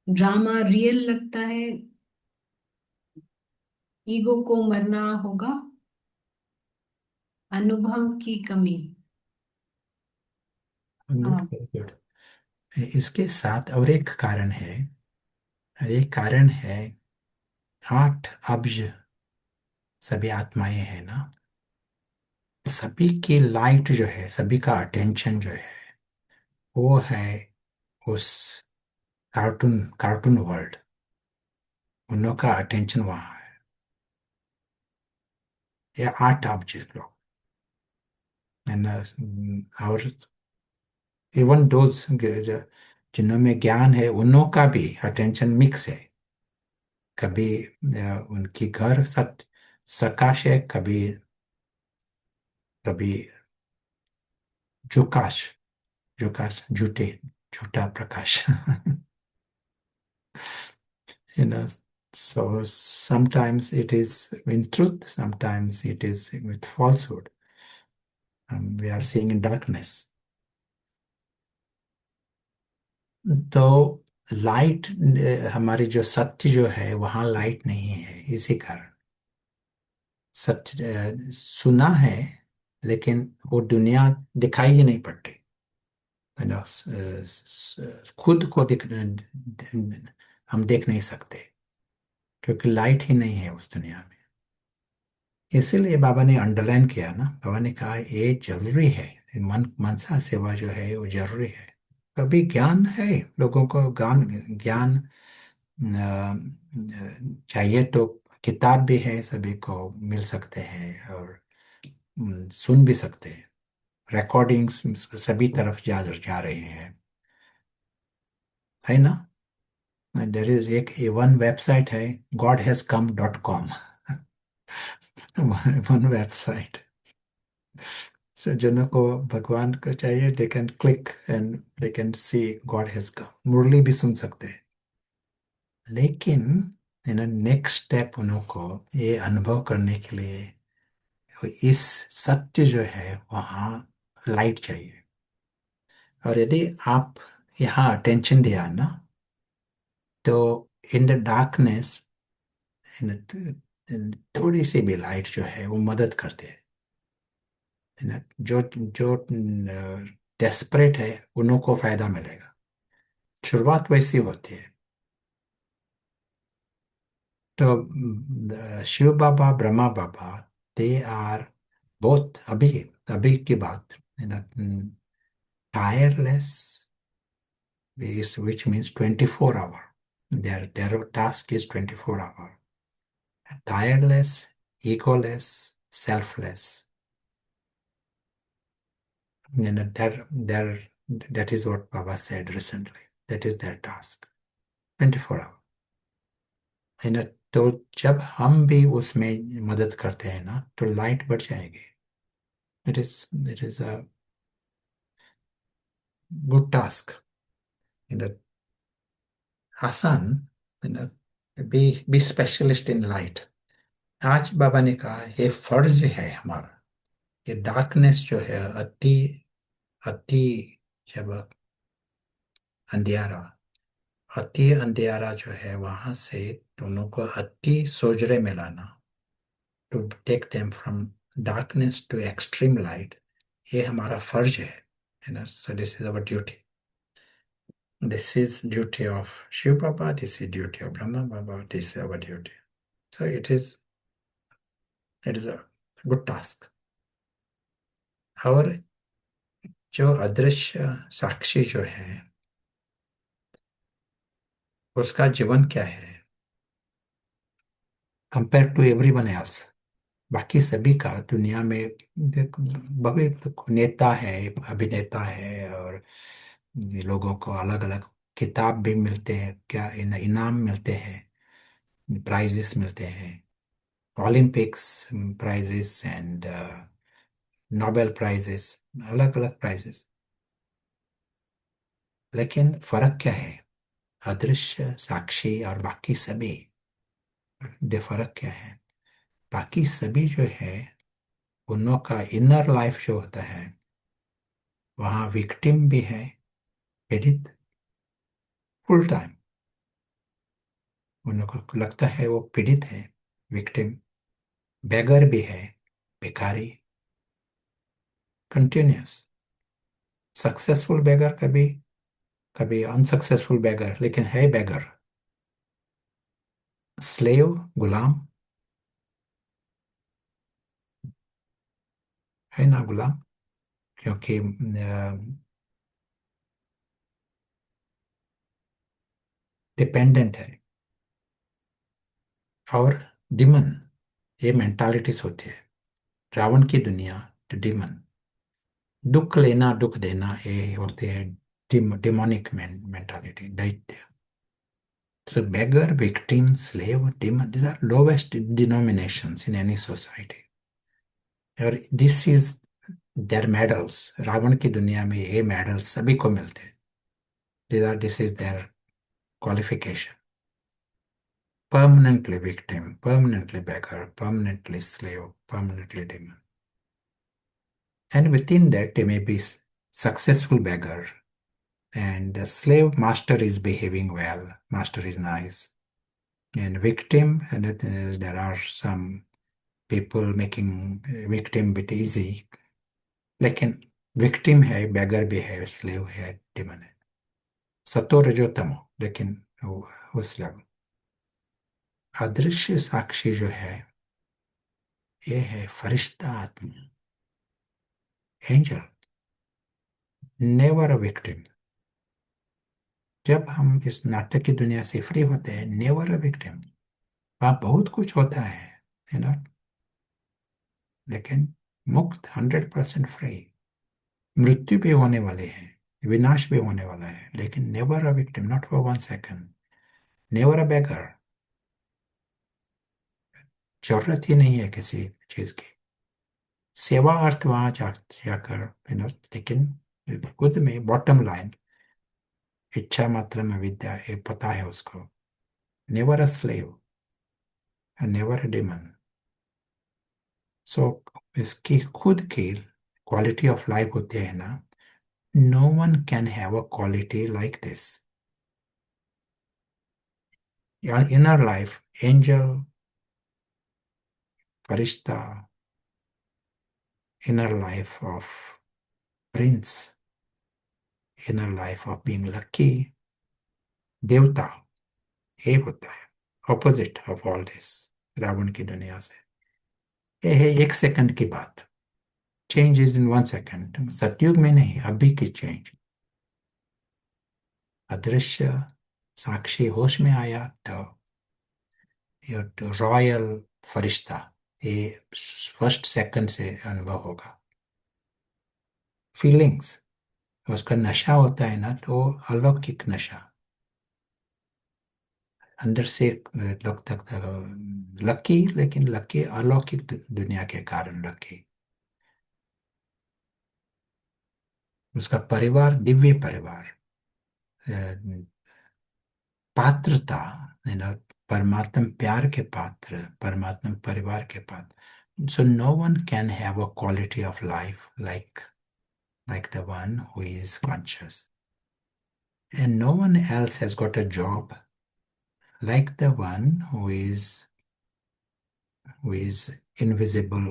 ड्रामा रियल लगता है, ईगो को मरना होगा, अनुभव की कमी। Good, हाँ। very good. इसके साथ और एक कारण है, और एक कारण है 8 अब्ज सभी आत्माएं हैं ना, सभी की लाइट जो है, सभी का अटेंशन जो है, वो है उस कार्टून कार्टून वर्ल्ड। उन लोग का अटेंशन वहाँ है, ये 8 अब्ज लोग है ना। और इवन दोज जिनमें ज्ञान है, उन लोग का भी अटेंशन मिक्स है। कभी उनकी घर सकाश है, कभी कभी जुकाश, जुकाश झूठे, झूठा प्रकाश। you know so sometimes it is in truth, sometimes it is with falsehood. We are seeing in darkness. तो लाइट, हमारी जो सत्य जो है वहाँ लाइट नहीं है, इसी कारण सत्य सुना है, लेकिन वो दुनिया दिखाई ही नहीं पड़ती है ना। खुद को हम देख नहीं सकते, क्योंकि लाइट ही नहीं है उस दुनिया में। इसीलिए बाबा ने अंडरलाइन किया ना, बाबा ने कहा ये जरूरी है, मनसा सेवा जो है वो जरूरी है। कभी ज्ञान है, लोगों को ज्ञान ज्ञान चाहिए तो किताब भी है, सभी को मिल सकते हैं, और सुन भी सकते हैं। रिकॉर्डिंग्स सभी तरफ जा जा रहे हैं, है ना। देर इज एक वन वेबसाइट है, godhascome.com। वन वेबसाइट, सो जनों को भगवान को चाहिए, they can click and they can see God has come. मुरली भी सुन सकते हैं, लेकिन नेक्स्ट स्टेप उनको ये अनुभव करने के लिए इस सत्य जो है वहाँ लाइट चाहिए। और यदि आप यहाँ अटेंशन दिया ना, तो इन द डार्कनेस, थोड़ी सी भी लाइट जो है वो मदद करते हैं, है ना। जो जो डेस्परेट है, उन्हों को फायदा मिलेगा। शुरुआत वैसी होती है। तो शिव बाबा, ब्रह्मा बाबा, दे आर बोथ, अभी अभी की बात है ना, tireless, which means 24 hour. Their task is 24 hour. Tireless, egoless, selfless. That is what Baba said recently. That is their task. 24 hour. है ना। तो जब हम भी उसमें मदद करते हैं ना, तो लाइट बढ़ जाएगी। It is a good task, आसान, है ना। Be specialist in light. आज बाबा ने कहा ये फर्ज है हमारा। ये डार्कनेस जो है, अति अति, जब अंधियारा, अति अंधियारा जो है, वहां से दोनों को अति सोजरे में लाना, to take them from darkness to extreme light, ये हमारा फर्ज है ना। So this is our duty, this is duty of Shiv Baba, this is duty of Brahma Baba, this is our duty. So it is a good task. और जो अदृश्य साक्षी जो है, उसका जीवन क्या है कंपेयर टू एवरीवन एल्स। बाकी सभी का दुनिया में बहुत नेता है, अभिनेता है, और ये लोगों को अलग अलग किताब भी मिलते हैं, क्या इनाम मिलते हैं, प्राइजेस मिलते हैं, Olympics prizes and Nobel prizes, अलग अलग प्राइजेस। लेकिन फर्क क्या है, अदृश्य साक्षी और बाकी सभी, फर्क क्या है। बाकी सभी जो है, उनों का इनर लाइफ जो होता है, वहाँ विक्टिम भी है, पीड़ित, फुल टाइम। उन लोगों को लगता है वो पीड़ित है, विक्टिम, बेगर भी है, भिखारी, कंटिन्यूस, सक्सेसफुल बेगर कभी, कभी अनसक्सेसफुल बैगर, लेकिन है बैगर। स्लेव, गुलाम, है ना गुलाम, क्योंकि डिपेंडेंट है। और डिमन, ये मेंटालिटीज होती है। रावण की दुनिया, तो डिमन, दुख लेना दुख देना, ये होते हैं डिमोनिक मेंटालिटी, दैत्य। So beggar, victim, slave, demon, these are lowest denominations in any society. और this is their medals. Ravan की दुनिया में ये मेडल्स सभी को मिलते हैं। This is their qualification. Permanently victim, permanently beggar, permanently slave, permanently demon. And within that, they may be successful beggar. And the slave master is behaving well, master is nice. And victim, and there are some people making victim bit easy. लेकिन victim है, बेगर भी है, slave है, demon है। सतो रजो तमो, लेकिन वो उस लेवल। अदृश्य साक्षी जो है, ये है फरिश्ता आत्मा, एंजल, नेवर अ विक्टिम। जब हम इस नाटक की दुनिया से फ्री होते हैं, नेवर अ विक्टिम। वहां बहुत कुछ होता है ना, लेकिन मुक्त, 100% फ्री। मृत्यु भी होने वाले हैं, विनाश भी होने वाला है, लेकिन never a victim, not for 1 second. Never a beggar, जरूरत ही नहीं है किसी चीज की। सेवा अर्थ वहां जाकर लेकिन खुद में बॉटम लाइन, इच्छा मात्र में विद्या, ये पता है उसको। Never a slave, never a demon. So इसकी खुद की क्वालिटी ऑफ लाइफ होती है ना। No one can have a quality like this. यार इनर लाइफ, एंजल, फरिश्ता, inner life of prince, inner life of being lucky, देवता, ये होता है opposite of all this. Ravan की दुनिया से ये है 1 सेकंड की बात। चेंज इज इन 1 सेकंड, सतयुग में नहीं, अभी की चेंज। अदृश्य साक्षी होश में आया तो ये रॉयल फरिश्ता, ये फर्स्ट सेकंड से अनुभव होगा। फीलिंग्स, उसका नशा होता है ना, तो अलौकिक नशा अंदर से लोग तक लकी, लेकिन लकी अलौकिक दुनिया के कारण लकी। उसका परिवार दिव्य परिवार, अ, पात्रता, है ना, परमात्म प्यार के पात्र, परमात्म परिवार के पात्र। So no one can have a quality of life like the one who is conscious, and no one else has got a job like the one who is invisible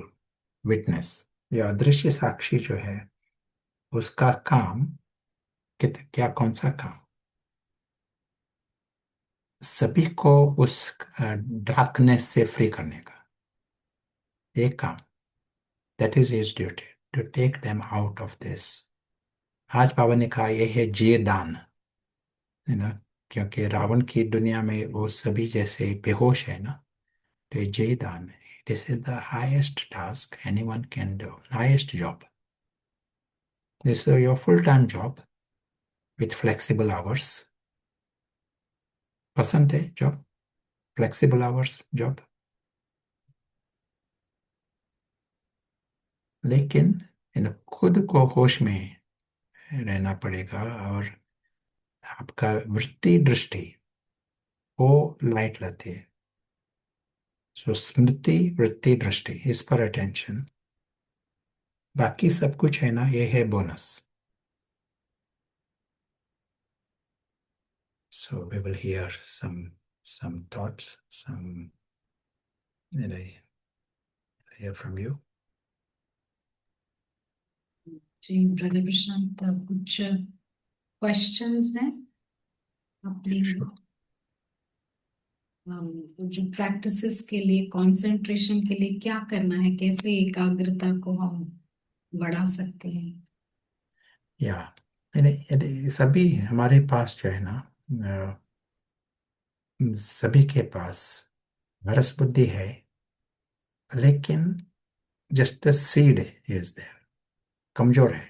witness। ये अदृश्य साक्षी जो है, उसका काम, क्या कौन सा काम? सभी को उस डार्कनेस से फ्री करने का एक काम। That is his duty, to take them out of this. आज बाबा ने कहा यह है जे दान, है ना, क्योंकि रावण की दुनिया में वो सभी जैसे बेहोश है ना, तो ये जे दान है। This is the highest task any one can do, highest job. This is your full time job with flexible hours. पसंद है जॉब, फ्लेक्सिबल आवर्स जॉब, लेकिन खुद को होश में रहना पड़ेगा। और आपका वृत्ति दृष्टि वो लाइट रहती है। सो स्मृति, वृत्ति, दृष्टि, इस पर अटेंशन। बाकी सब कुछ है ना, ये है bonus. So we will hear some thoughts, some, hear from you. जी ब्रदर प्रशांत, आप कुछ क्वेश्चंस हैं अपनी Sure. जो प्रैक्टिसेस के लिए, कंसंट्रेशन के लिए क्या करना है, कैसे एकाग्रता को हम बढ़ा सकते हैं? या सभी हमारे पास जो है ना, सभी के पास रस बुद्धि है, लेकिन just the seed is there, कमजोर है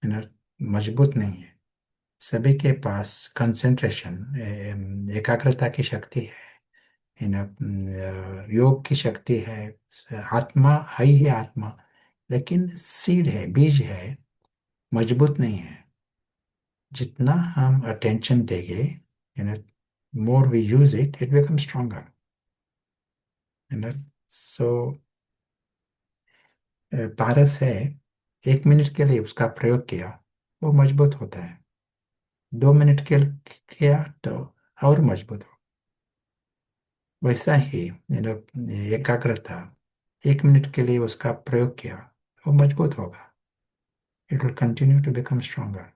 ना, मजबूत नहीं है। सभी के पास कंसंट्रेशन, एकाग्रता की शक्ति है ना, योग की शक्ति है, आत्मा है ही आत्मा, लेकिन सीड है, बीज है, मजबूत नहीं है। जितना हम अटेंशन देंगे, you know, more we use it, it become stronger, you know. So पारस है, 1 मिनट के लिए उसका प्रयोग किया, वो मजबूत होता है। 2 मिनट के लिए किया तो और मजबूत हो। वैसा ही एकाग्रता, 1 मिनट के लिए उसका प्रयोग किया, वो मजबूत होगा। It will continue to become stronger.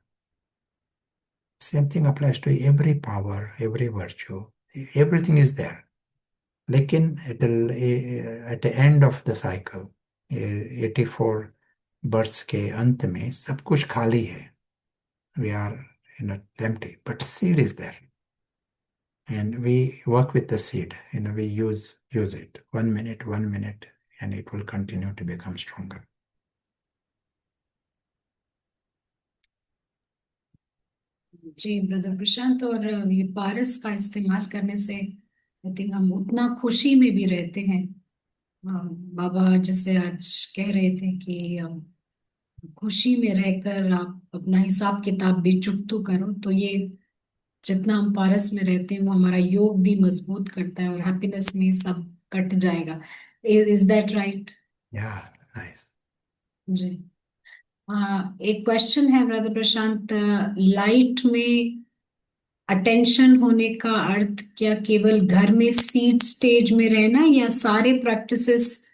Same thing applies to every power, every virtue, everything is there. लेकिन at the end of the cycle, 84 births के अंत में सब कुछ खाली है। We are in empty, but seed is there, and we work with the seed. We use it 1 minute, 1 minute, and it will continue to become stronger. जी brother Prashant, और ये पारस का इस्तेमाल करने से आई थिंक हम उतना खुशी में भी रहते हैं। बाबा जैसे आज कह रहे थे कि खुशी में रहकर आप अपना हिसाब किताब भी चुकतू करो, तो ये जितना हम पारस में रहते हैं वो हमारा योग भी मजबूत करता है और हैप्पीनेस में सब कट जाएगा। Is that right? Yeah, nice. जी। हाँ, एक क्वेश्चन है ब्रदर प्रशांत, लाइट में अटेंशन होने का अर्थ क्या केवल घर में सीड स्टेज में रहना, या सारे प्रैक्टिसेस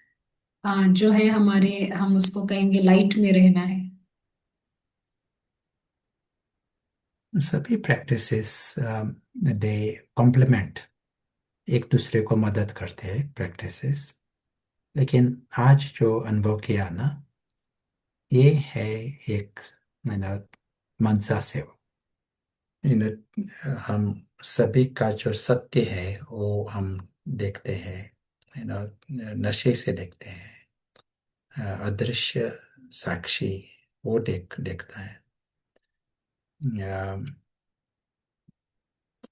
जो है हमारे, हम उसको कहेंगे लाइट में रहना है? सभी प्रैक्टिसेस दे कॉम्प्लीमेंट, एक दूसरे को मदद करते हैं प्रैक्टिसेस। लेकिन आज जो अनुभव किया ना, ये है एक you know, मनसा सेवा। हम सभी का जो सत्य है वो हम देखते हैं, नशे से देखते हैं। अदृश्य साक्षी वो देखता है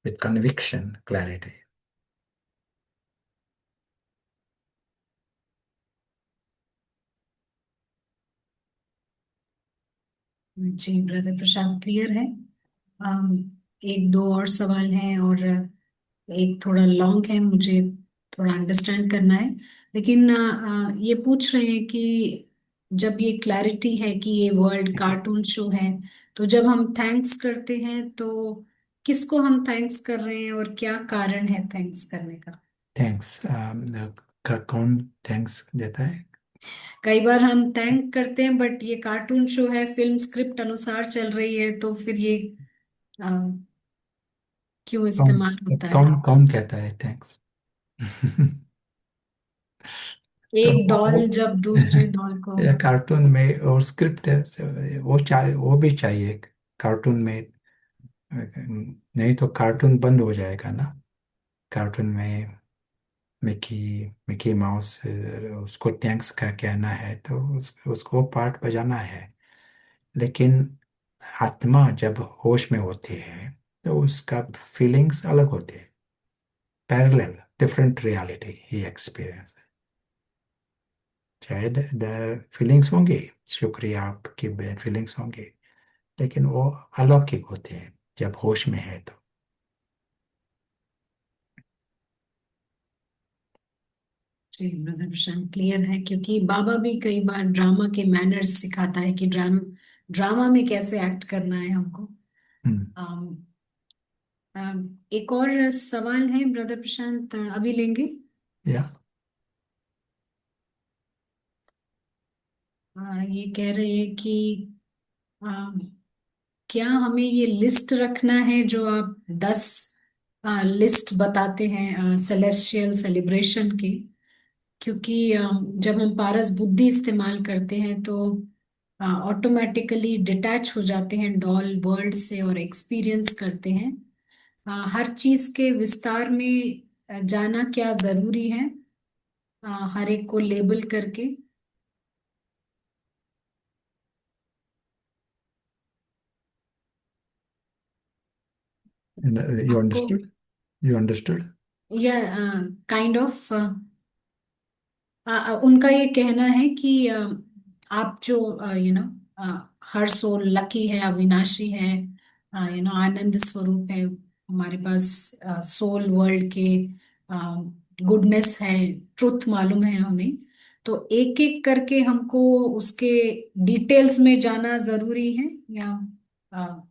विथ कन्विक्शन, क्लैरिटी। जी ब्रदर प्रशांत, क्लियर है। एक दो और सवाल हैं, और एक थोड़ा लॉन्ग है, मुझे थोड़ा अंडरस्टैंड करना है। लेकिन ये पूछ रहे हैं कि जब ये क्लैरिटी है कि ये वर्ल्ड कार्टून शो है, तो जब हम थैंक्स करते हैं तो किसको हम थैंक्स कर रहे हैं और क्या कारण है थैंक्स करने का? थैंक्स, कौन थैंक्स देता है? कई बार हम थैंक करते हैं, बट ये कार्टून शो है, फिल्म स्क्रिप्ट अनुसार चल रही है, तो फिर ये अ, क्यों कौन इस्तेमाल होता है? कौन कौन कहता है थैंक्स? तो एक डॉल जब दूसरे डॉल को। ये कार्टून में और स्क्रिप्ट है, वो चाहिए, वो भी चाहिए कार्टून में। नहीं तो कार्टून बंद हो जाएगा ना। कार्टून में मिकी मिकी माउस, उसको थैंक्स का कहना है तो उसको पार्ट बजाना है। लेकिन आत्मा जब होश में होती है तो उसका फीलिंग्स अलग होते हैं, पैरेलल, डिफरेंट रियलिटी ही एक्सपीरियंस। शायद द फीलिंग्स होंगे, शुक्रिया आपकी फीलिंग्स होंगे, लेकिन वो अलौकिक होते हैं जब होश में है तो। जी ब्रदर प्रशांत, क्लियर है, क्योंकि बाबा भी कई बार ड्रामा के मैनर्स सिखाता है कि ड्रामा में कैसे एक्ट करना है हमको। हम्म। एक और सवाल है ब्रदर प्रशांत, अभी लेंगे? या ये कह रहे हैं कि क्या हमें ये लिस्ट रखना है जो आप 10 लिस्ट बताते हैं सेलेस्टियल सेलिब्रेशन की? क्योंकि जब हम पारस बुद्धि इस्तेमाल करते हैं तो ऑटोमेटिकली डिटैच हो जाते हैं डॉल वर्ल्ड से और एक्सपीरियंस करते हैं। हर चीज के विस्तार में जाना क्या जरूरी है, हर एक को लेबल करके? And, you आपको understood? You understood? या काइंड ऑफ उनका ये कहना है कि आप जो हर सोल लकी है, अविनाशी है, आनंद स्वरूप है, हमारे पास सोल वर्ल्ड के गुडनेस है, ट्रुथ मालूम है हमें। तो एक एक करके हमको उसके डिटेल्स में जाना जरूरी है, या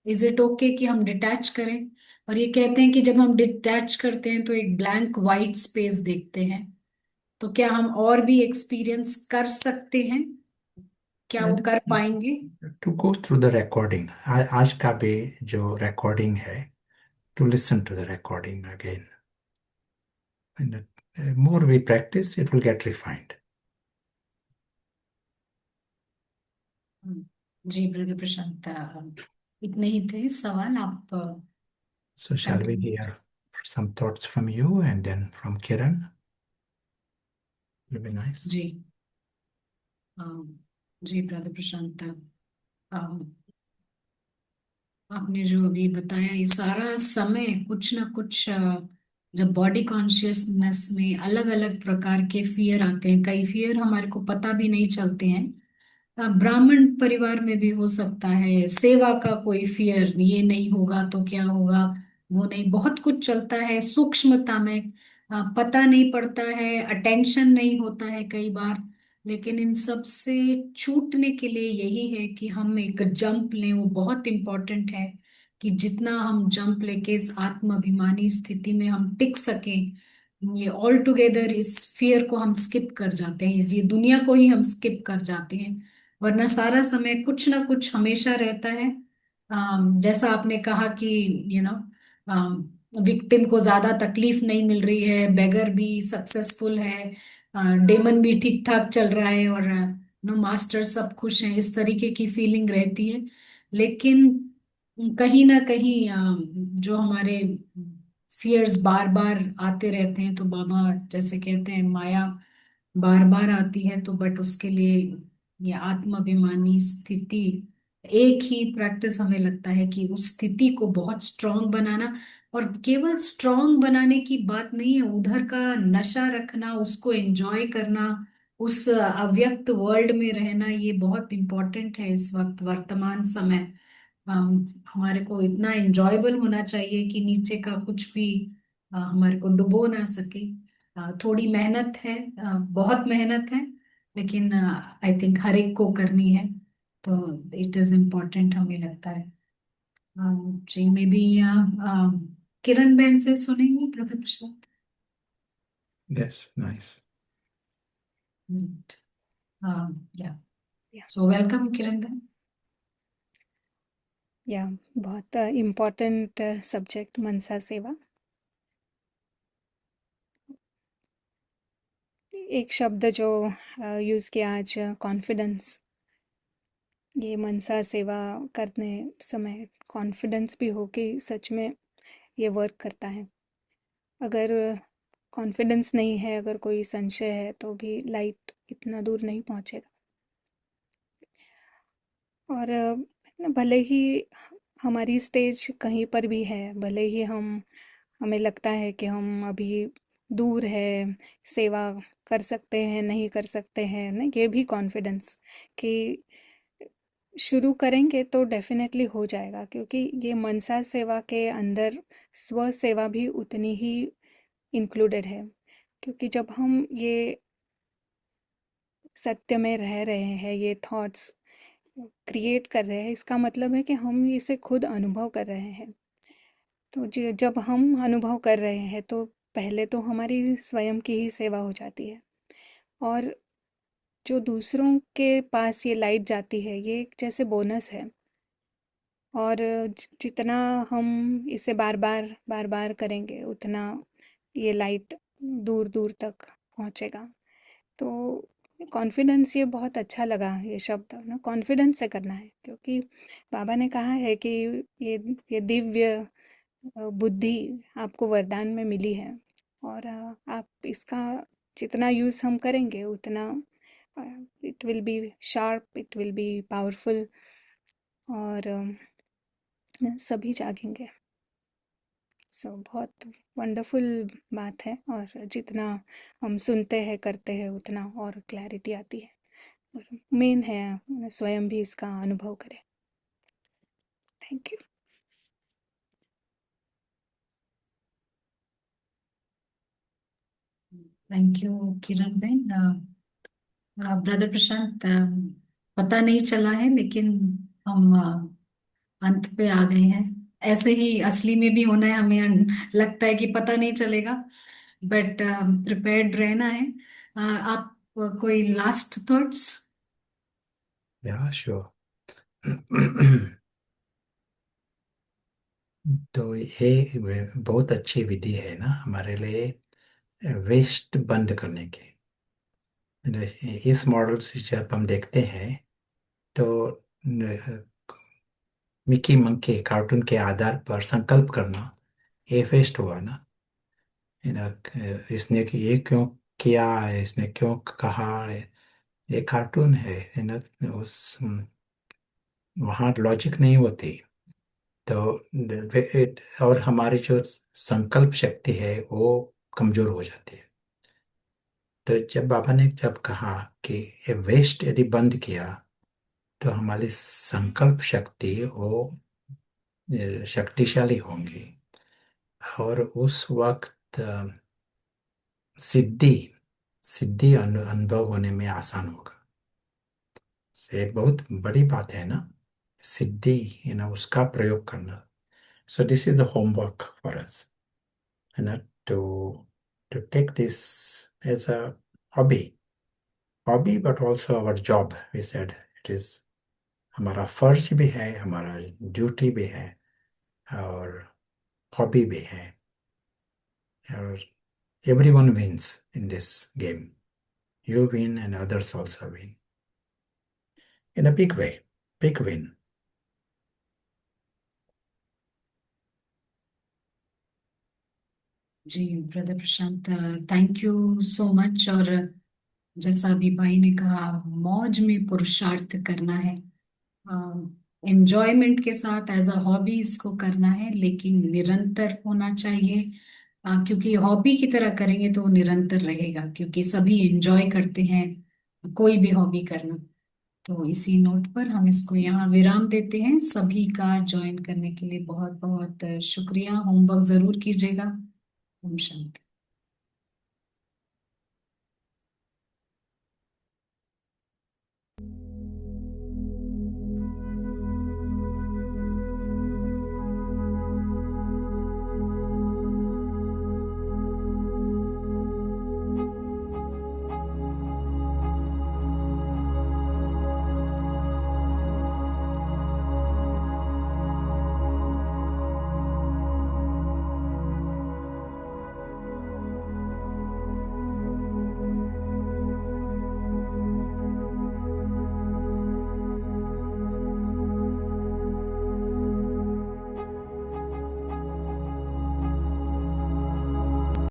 इज इट ओके कि हम डिटैच करें? और ये कहते हैं कि जब हम डिटैच करते हैं तो एक ब्लैंक वाइट स्पेस देखते हैं। तो क्या हम और भी एक्सपीरियंस कर सकते हैं? क्या वो And कर पाएंगे? to go through the recording, आज का भी जो recording है, to listen to the recording again. And more we practice, it will get refined. जी ब्रदर प्रशांत, इतने ही थे सवाल। आप So shall we continue. hear some thoughts from you and then from Kiran? Will be nice. जी, जी brother Prashant, आपने जो अभी बताया ये सारा समय कुछ ना कुछ जब बॉडी कॉन्शियसनेस में अलग अलग प्रकार के फियर आते हैं, कई फियर हमारे को पता भी नहीं चलते हैं। ब्राह्मण परिवार में भी हो सकता है, सेवा का कोई फियर, ये नहीं होगा तो क्या होगा, वो नहीं, बहुत कुछ चलता है सूक्ष्मता में। पता नहीं पड़ता है, अटेंशन नहीं होता है कई बार। लेकिन इन सब से छूटने के लिए यही है कि हम एक जंप लें, वो बहुत इंपॉर्टेंट है। कि जितना हम जंप लेके इस आत्माभिमानी स्थिति में हम टिक सकें, ये ऑल टुगेदर इस फियर को हम स्किप कर जाते हैं, इस ये दुनिया को ही हम स्किप कर जाते हैं। वरना सारा समय कुछ ना कुछ हमेशा रहता है। जैसा आपने कहा कि यू नो विक्टिम को ज्यादा तकलीफ नहीं मिल रही है, बेगर भी सक्सेसफुल है, डेमन भी ठीक ठाक चल रहा है, और नो मास्टर सब खुश हैं, इस तरीके की फीलिंग रहती है। लेकिन कहीं ना कहीं जो हमारे फियर्स बार बार आते रहते हैं, तो बाबा जैसे कहते हैं माया बार बार आती है, तो बट उसके लिए ये आत्माभिमानी स्थिति, एक ही प्रैक्टिस हमें लगता है कि उस स्थिति को बहुत स्ट्रांग बनाना। और केवल स्ट्रांग बनाने की बात नहीं है, उधर का नशा रखना, उसको एंजॉय करना, उस अव्यक्त वर्ल्ड में रहना, ये बहुत इंपॉर्टेंट है इस वक्त वर्तमान समय। हमारे को इतना एंजॉयबल होना चाहिए कि नीचे का कुछ भी हमारे को डुबो ना सके। थोड़ी मेहनत है, बहुत मेहनत है, लेकिन आई थिंक हर एक को करनी है। तो इट इज इम्पोर्टेंट हमें लगता है। जी, मे बी किरण बहन से सुनेंगे प्रथम प्रश्न। Yes, nice. या, या सो वेलकम किरण बहन। या बहुत इम्पोर्टेंट सब्जेक्ट मनसा सेवा। एक शब्द जो यूज़ किया आज, कॉन्फिडेंस। ये मनसा सेवा करने समय कॉन्फिडेंस भी हो कि सच में ये वर्क करता है। अगर कॉन्फिडेंस नहीं है, अगर कोई संशय है, तो भी लाइट इतना दूर नहीं पहुंचेगा। और भले ही हमारी स्टेज कहीं पर भी है, भले ही हमें लगता है कि हम अभी दूर है, सेवा कर सकते हैं नहीं कर सकते हैं ना, ये भी कॉन्फिडेंस कि शुरू करेंगे तो डेफिनेटली हो जाएगा, क्योंकि ये मनसा सेवा के अंदर स्व सेवा भी उतनी ही इंक्लूडेड है। क्योंकि जब हम ये सत्य में रह रहे हैं, ये थॉट्स क्रिएट कर रहे हैं, इसका मतलब है कि हम इसे खुद अनुभव कर रहे हैं। तो जब हम अनुभव कर रहे हैं तो पहले तो हमारी स्वयं की ही सेवा हो जाती है। और जो दूसरों के पास ये लाइट जाती है, ये एक जैसे बोनस है और जितना हम इसे बार बार करेंगे उतना ये लाइट दूर दूर तक पहुंचेगा। तो कॉन्फिडेंस, ये बहुत अच्छा लगा ये शब्द ना, कॉन्फिडेंस से करना है, क्योंकि बाबा ने कहा है कि ये दिव्य बुद्धि आपको वरदान में मिली है, और आप इसका जितना यूज़ हम करेंगे उतना it will be sharp, it will be powerful, और सभी जागेंगे। सो बहुत वंडरफुल बात है, और जितना हम सुनते हैं करते हैं उतना और क्लैरिटी आती है, और मेन है स्वयं भी इसका अनुभव करें। Thank you. Thank you Kiran ben. Brother Prashant, पता नहीं चला है लेकिन हम अंत पे आ गए हैं। ऐसे ही असली में भी होना है, हमें लगता है कि पता नहीं चलेगा, बट प्रिपेयर्ड रहना है। आप कोई लास्ट थॉट्स? या श्योर। तो ये बहुत अच्छी विधि है ना हमारे लिए, वेस्ट बंद करने की। इस मॉडल से जब हम देखते हैं तो मिकी मंकी कार्टून के आधार पर संकल्प करना, ये वेस्ट हुआ ना। इसने कि ये क्यों किया है, इसने क्यों कहा है, ये कार्टून है ना। उस वहाँ लॉजिक नहीं होती। तो और हमारी जो संकल्प शक्ति है वो कमजोर हो जाती है। तो जब बाबा ने जब कहा कि ये वेस्ट यदि बंद किया तो हमारी संकल्प शक्ति वो शक्तिशाली होंगी, और उस वक्त सिद्धि सिद्धि अनुभव होने में आसान होगा। ये बहुत बड़ी बात है ना, सिद्धि, उसका प्रयोग करना। So this is the homework for us, है ना, to to take this as a hobby, but also our job. We said it is हमारा फर्ज भी है, हमारा ड्यूटी भी है, और हॉबी भी है, और everyone wins in this game. You win and others also win in a big way, big win. जी brother Prashant, thank you so much. और जैसा अभी भाई ने कहा, मौज में पुरुषार्थ करना है, एंजॉयमेंट के साथ एज अ हॉबी इसको करना है, लेकिन निरंतर होना चाहिए। क्योंकि हॉबी की तरह करेंगे तो वो निरंतर रहेगा, क्योंकि सभी एंजॉय करते हैं कोई भी हॉबी करना। तो इसी नोट पर हम इसको यहाँ विराम देते हैं। सभी का ज्वाइन करने के लिए बहुत बहुत शुक्रिया। होमवर्क जरूर कीजिएगा। ओम शांति।